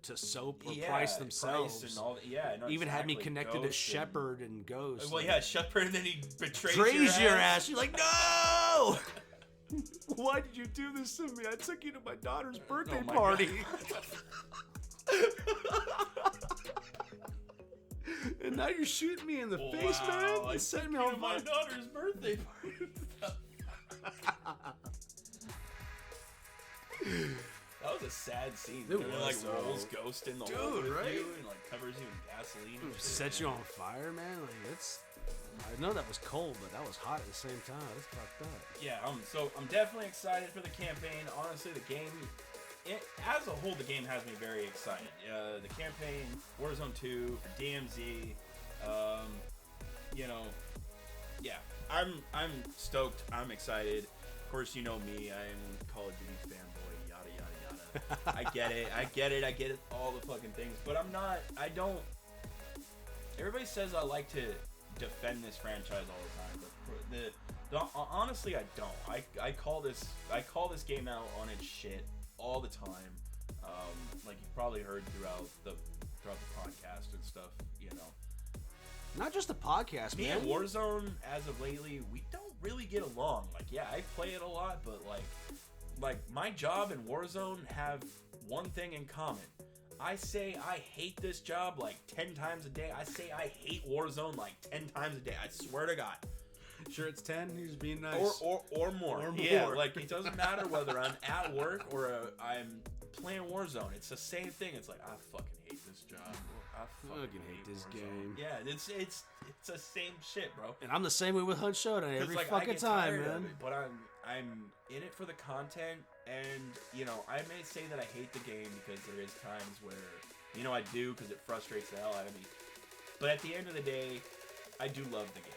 to Soap or Price themselves. Price and all, even had me connected to Shepard and Ghost. Well, yeah, Shepard, and then he betrays your ass. You're like, no! Why did you do this to me? I took you to my daughter's birthday party. And now you're shooting me in the face, man. I sent me to my daughter's birthday party. That was a sad scene. It like rolls Ghost in the hole with you and like covers you in gasoline. Sets you on fire, man. Like, it's. I know that was cold, but that was hot at the same time. That's fucked up. Yeah, so I'm definitely excited for the campaign. Honestly, the game. As a whole, the game has me very excited. The campaign, Warzone 2, for DMZ, yeah, I'm stoked. I'm excited. Of course, you know me. I'm Call of Duty fanboy. Yada yada yada. I get it. All the fucking things, but I'm not. I don't. Everybody says I like to defend this franchise all the time, but honestly, I don't. I call this game out on its shit all the time. Like you've probably heard throughout the podcast and stuff, you know. Not just the podcast, Me man. and Warzone, as of lately, we don't really get along. Like, yeah, I play it a lot, but like my job and Warzone have one thing in common. I say I hate this job like 10 times a day. I say I hate Warzone like 10 times a day. I swear to God. Sure, it's 10. You're just being nice. Or more. Or Yeah, more. like it doesn't matter whether I'm at work or I'm playing Warzone. It's the same thing. It's like I fucking hate this job. I fucking hate this Warzone. game. Yeah, it's the same shit, bro. And I'm the same way with Hunt Showdown every like, fucking time, man. It, but I'm in it for the content, and you know I may say that I hate the game because there is times where you know I do because it frustrates the hell out of me. But at the end of the day, I do love the game.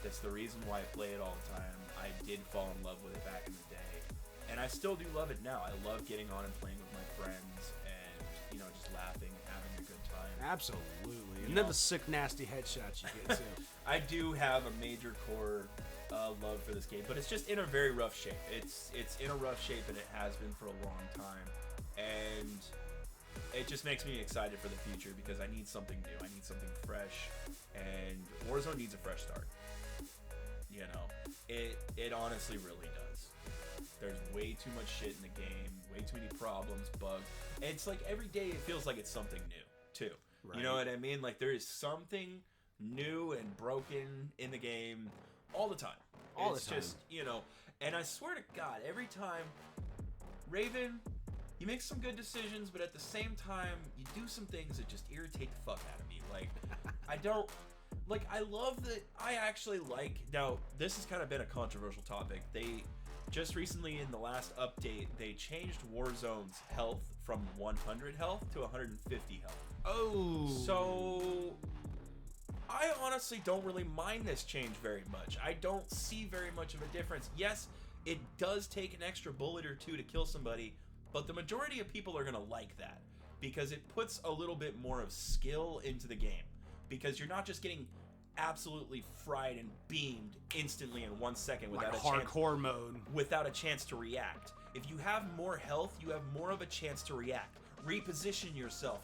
That's the reason why I play it all the time. I did fall in love with it back in the day, and I still do love it now. I love getting on and playing with my friends, and you know just laughing and having a good time. Absolutely. And then the sick, nasty headshots you get too. I do have a major core love for this game, but it's just in a very rough shape. It's in a rough shape, and it has been for a long time, and it just makes me excited for the future because I need something new. I need something fresh, and Warzone needs a fresh start. You know, it honestly really does. There's way too much shit in the game, way too many problems, bugs. And it's like every day it feels like it's something new, too. Right. You know what I mean? Like there is something new and broken in the game all the time. It's just, you know, and I swear to God, every time, Raven, you make some good decisions, but at the same time, you do some things that just irritate the fuck out of me. Like, I love that. I actually like. Now, this has kind of been a controversial topic. They just recently, in the last update, they changed Warzone's health from 100 health to 150 health. Oh. So, I honestly don't really mind this change very much. I don't see very much of a difference. Yes, it does take an extra bullet or two to kill somebody, but the majority of people are going to like that because it puts a little bit more of skill into the game. Because you're not just getting absolutely fried and beamed instantly in 1 second without like a hardcore mode, without a chance to react. If you have more health, you have more of a chance to react. Reposition yourself.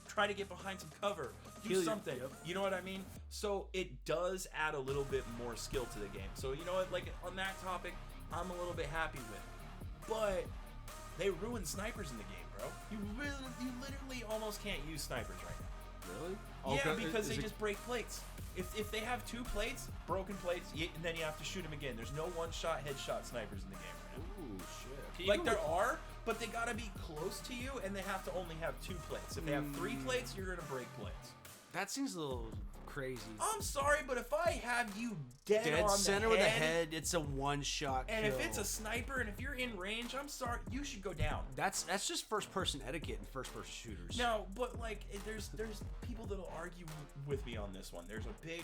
Try to get behind some cover. Do something. Yep. You know what I mean? So it does add a little bit more skill to the game. So you know what? Like on that topic, I'm a little bit happy with. But they ruined snipers in the game, bro. You literally almost can't use snipers right now. Really? Yeah, because they just break plates. If they have 2 plates, broken plates, and then you have to shoot them again. There's no one-shot headshot snipers in the game right now. Ooh, shit. Like there are, but they gotta be close to you, and they have to only have 2 plates. If they have 3 plates, you're gonna break plates. That seems a little crazy. I'm sorry, but if I have you dead on center the with the head, it's a one-shot kill. And if it's a sniper, and if you're in range, I'm sorry, you should go down. That's just first-person etiquette in first-person shooters. No, but like, there's people that'll argue with me on this one. There's a big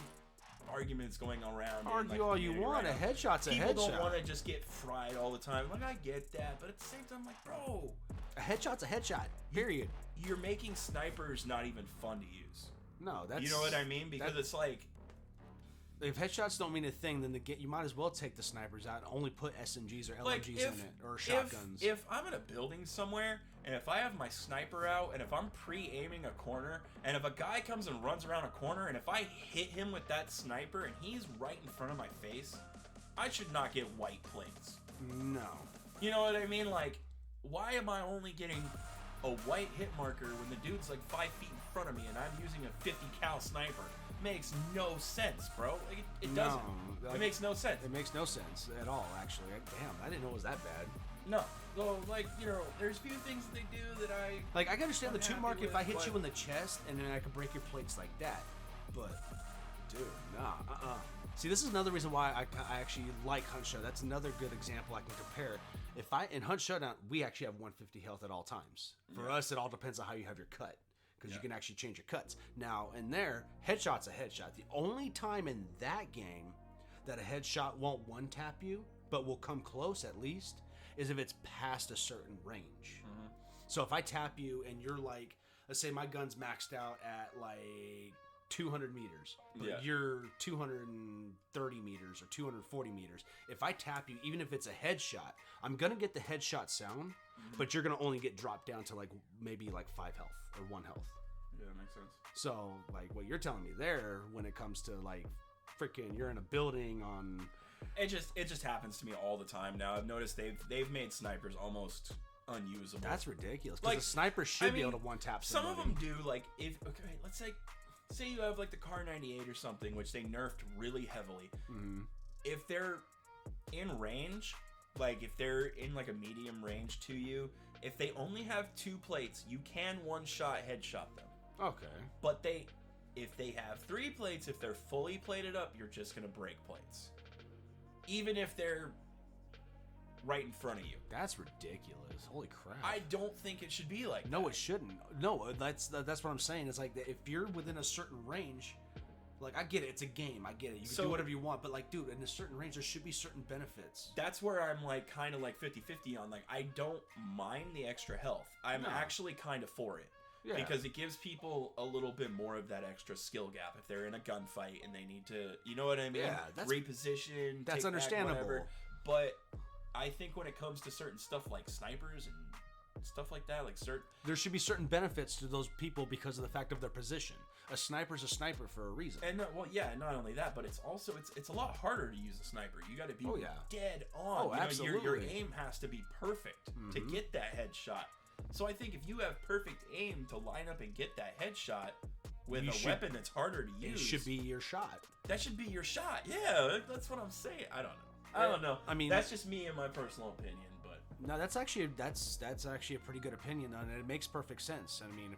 arguments going around. Argue all you want. A headshot's a headshot. People don't want to just get fried all the time. Like I get that, but at the same time, like, bro, a headshot's a headshot. Period. You're making snipers not even fun to use. No, that's... You know what I mean? Because it's like... If headshots don't mean a thing, then you might as well take the snipers out and only put SMGs or LMGs in it, or shotguns. If I'm in a building somewhere, and if I have my sniper out, and if I'm pre-aiming a corner, and if a guy comes and runs around a corner, and if I hit him with that sniper, and he's right in front of my face, I should not get white plates. No. You know what I mean? Like, why am I only getting a white hit marker when the dude's like 5 feet in front of me and I'm using a 50 cal sniper? Makes no sense, bro. Like it doesn't. Like, it makes no sense. It makes no sense at all, actually. Damn, I didn't know it was that bad. No. So, like, you know, there's few things that they do that I... Like, I can understand the 2 mark if I hit you in the chest and then I can break your plates like that. But, dude, nah, See, this is another reason why I actually like Hunt Showdown. That's another good example I can compare. In Hunt Showdown, we actually have 150 health at all times. For us, it all depends on how you have your cut. Because you can actually change your cuts. Now, in there, headshot's a headshot. The only time in that game that a headshot won't one-tap you, but will come close at least, is if it's past a certain range. So if I tap you and you're like, let's say my gun's maxed out at like 200 meters, but Yeah. you're 230 meters or 240 meters. If I tap you, even if it's a headshot, I'm gonna get the headshot sound, but you're gonna only get dropped down to like maybe like 5 health or 1 health. Yeah, that makes sense. So like what you're telling me there, when it comes to like freaking, you're in a building on. It just happens to me all the time now. I've noticed they've made snipers almost unusable. That's ridiculous. Because Like, a sniper should I be able mean, to one tap Some somebody. of them do. Like if okay, let's say you have like the Car 98 or something, which they nerfed really heavily. Mm-hmm. If they're in range, like if they're in like a medium range to you, if they only have 2 plates, you can one-shot headshot them. Okay. But if they have 3 plates, if they're fully plated up, you're just gonna break plates. Even if they're right in front of you. That's ridiculous. Holy crap. I don't think it should be like that. No, it shouldn't. No, that's what I'm saying. It's like if you're within a certain range, like I get it, it's a game. I get it. You can do whatever you want, but like, dude, in a certain range, there should be certain benefits. That's where I'm like kind of like 50-50 on. Like, I don't mind the extra health. I'm actually kind of for it. Yeah. Because it gives people a little bit more of that extra skill gap if they're in a gunfight and they need to, you know what I mean? Yeah, that's reposition. that's take understandable. Back, whatever. But I think when it comes to certain stuff like snipers and stuff like that, like there should be certain benefits to those people because of the fact of their position. A sniper's a sniper for a reason. and well, yeah, not only that, but it's also it's a lot harder to use a sniper. You got to be dead on. Oh, You know, absolutely. Your aim has to be perfect to get that headshot. So I think if you have perfect aim to line up and get that headshot with a weapon that's harder to use, It should be your shot. That should be your shot. Yeah, that's what I'm saying. I don't know. I mean, that's just me and my personal opinion, but no, that's actually a pretty good opinion, and it makes perfect sense. I mean,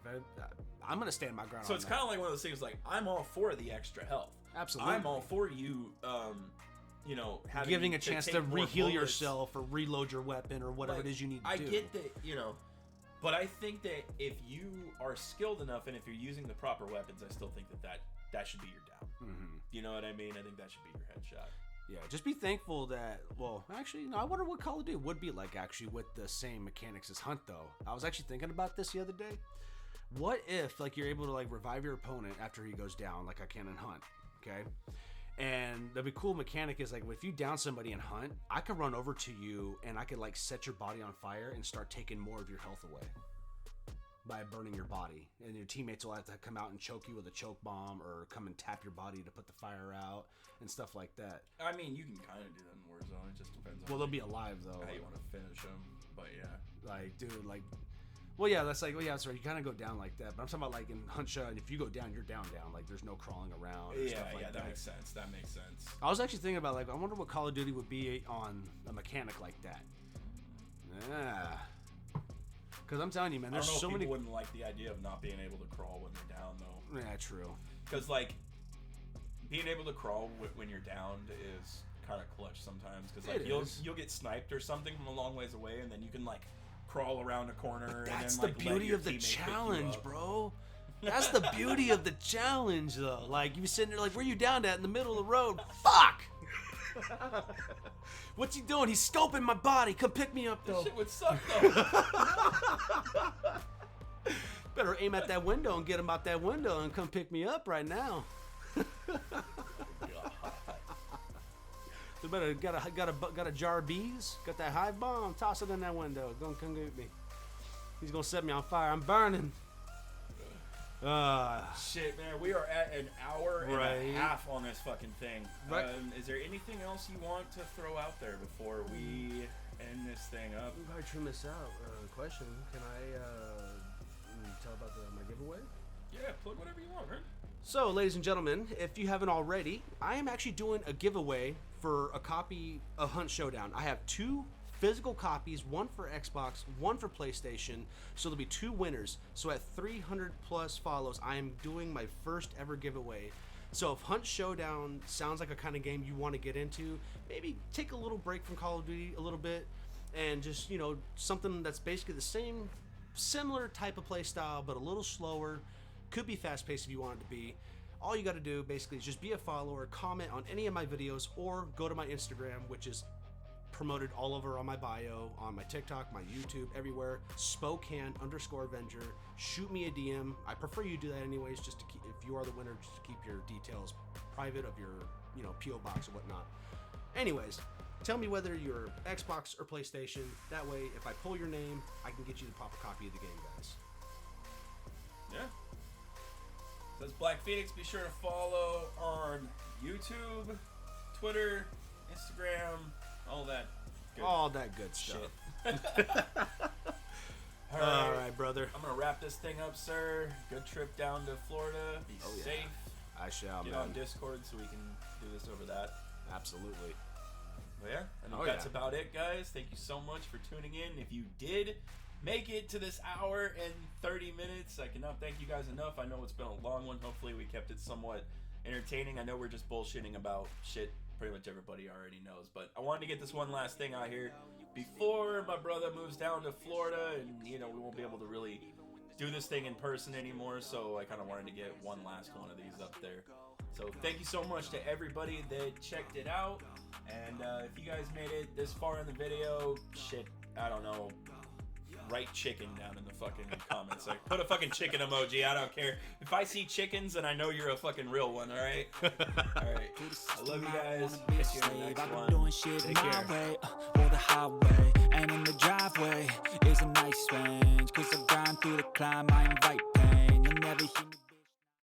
I'm gonna stand my ground. so on it's that. kind of like one of those things. Like, I'm all for the extra health. Absolutely. I'm all for you. You know, giving a chance to take more reheal bullets. yourself or reload your weapon or whatever Like, it is you need to I do. get that, you know, but I think that if you are skilled enough and if you're using the proper weapons, I still think that should be your down. Mm-hmm. You know what I mean? I think that should be your headshot. Yeah, just be thankful that. Well, actually, no. I wonder what Call of Duty would be like actually with the same mechanics as Hunt, though. I was actually thinking about this the other day. What if like you're able to like revive your opponent after he goes down, like I can in Hunt? Okay. And the cool mechanic is like if you down somebody in Hunt, I could run over to you and I could like set your body on fire and start taking more of your health away by burning your body. And your teammates will have to come out and choke you with a choke bomb or come and tap your body to put the fire out and stuff like that. I mean, you can kind of do that in Warzone. It just depends on Well, they'll be alive though. how you want to finish them. But yeah. Like, dude, like, well, yeah, that's like, well, yeah, that's right. You kind of go down like that. But I'm talking about like in Hunt Shot, and if you go down, you're down. Like, there's no crawling around. Or stuff like that makes sense. That makes sense. I was actually thinking about like, I wonder what Call of Duty would be on a mechanic like that. Yeah. Because I'm telling you, man, there's I don't know so if many. people wouldn't like the idea of not being able to crawl when they're down, though. Yeah, true. Because like being able to crawl when you're downed is kind of clutch sometimes. Because like you'll get sniped or something from a long ways away, and then you can like crawl around a corner. That's and then, the like, let beauty your of the teammate pick you challenge, up. bro. That's the beauty of the challenge, though. Like, you sitting there like, where you down at in the middle of the road? Fuck! What's he doing? He's scoping my body. Come pick me up, though. Shit would suck though. Better aim at that window and get him out that window and come pick me up right now. They better got a jar of bees. Got that hive bomb. Toss it in that window. Don't come get me. He's gonna set me on fire. I'm burning. Shit, man, we are at an hour and Right. a half on this fucking thing. Right. Is there anything else you want to throw out there before we end this thing up? We probably trim this out. Question: can I tell about my giveaway? Yeah, plug whatever you want, man. So, ladies and gentlemen, if you haven't already, I am actually doing a giveaway for a copy of Hunt Showdown. I have 2 physical copies, one for Xbox, one for PlayStation. So there'll be 2 winners. So at 300 plus follows, I am doing my first ever giveaway. So if Hunt Showdown sounds like a kind of game you want to get into, maybe take a little break from Call of Duty a little bit and just, you know, something that's basically the same, similar type of play style, but a little slower. Could be fast paced if you want it to be. All you got to do basically is just be a follower, comment on any of my videos, or go to my Instagram, which is promoted all over on my bio, on my TikTok, my YouTube, everywhere. Spokane_Avenger. Shoot me a DM. I prefer you do that anyways, just to keep, if you are the winner, just to keep your details private of your, you know, PO box or whatnot. Anyways, tell me whether you're Xbox or PlayStation. That way, if I pull your name, I can get you to pop a copy of the game, guys. Yeah. Says Black Phoenix. Be sure to follow on YouTube, Twitter, Instagram, all that good All that good stuff. shit. All right, brother. I'm gonna wrap this thing up, sir. Good trip down to Florida. Be safe. I shall, Get man. on Discord so we can do this over that. Absolutely. Well, yeah, I think that's about it, guys. Thank you so much for tuning in. If you did make it to this hour and 30 minutes, I cannot thank you guys enough. I know it's been a long one. Hopefully we kept it somewhat entertaining. I know we're just bullshitting about shit pretty much everybody already knows, but I wanted to get this one last thing out here before my brother moves down to Florida, and you know, we won't be able to really do this thing in person anymore, so I kind of wanted to get one last one of these up there. So thank you so much to everybody that checked it out, and if you guys made it this far in the video, shit, I don't know, write chicken down in the fucking comments. Like, put a fucking chicken emoji. I don't care. If I see chickens, then I know you're a fucking real one. All right. All right. I love you guys. Catch you in the next one. Doing shit Take my care. way, or the highway, and in the driveway is a nice range. 'Cause I grind through the climb, I invite pain. You'll never hear me.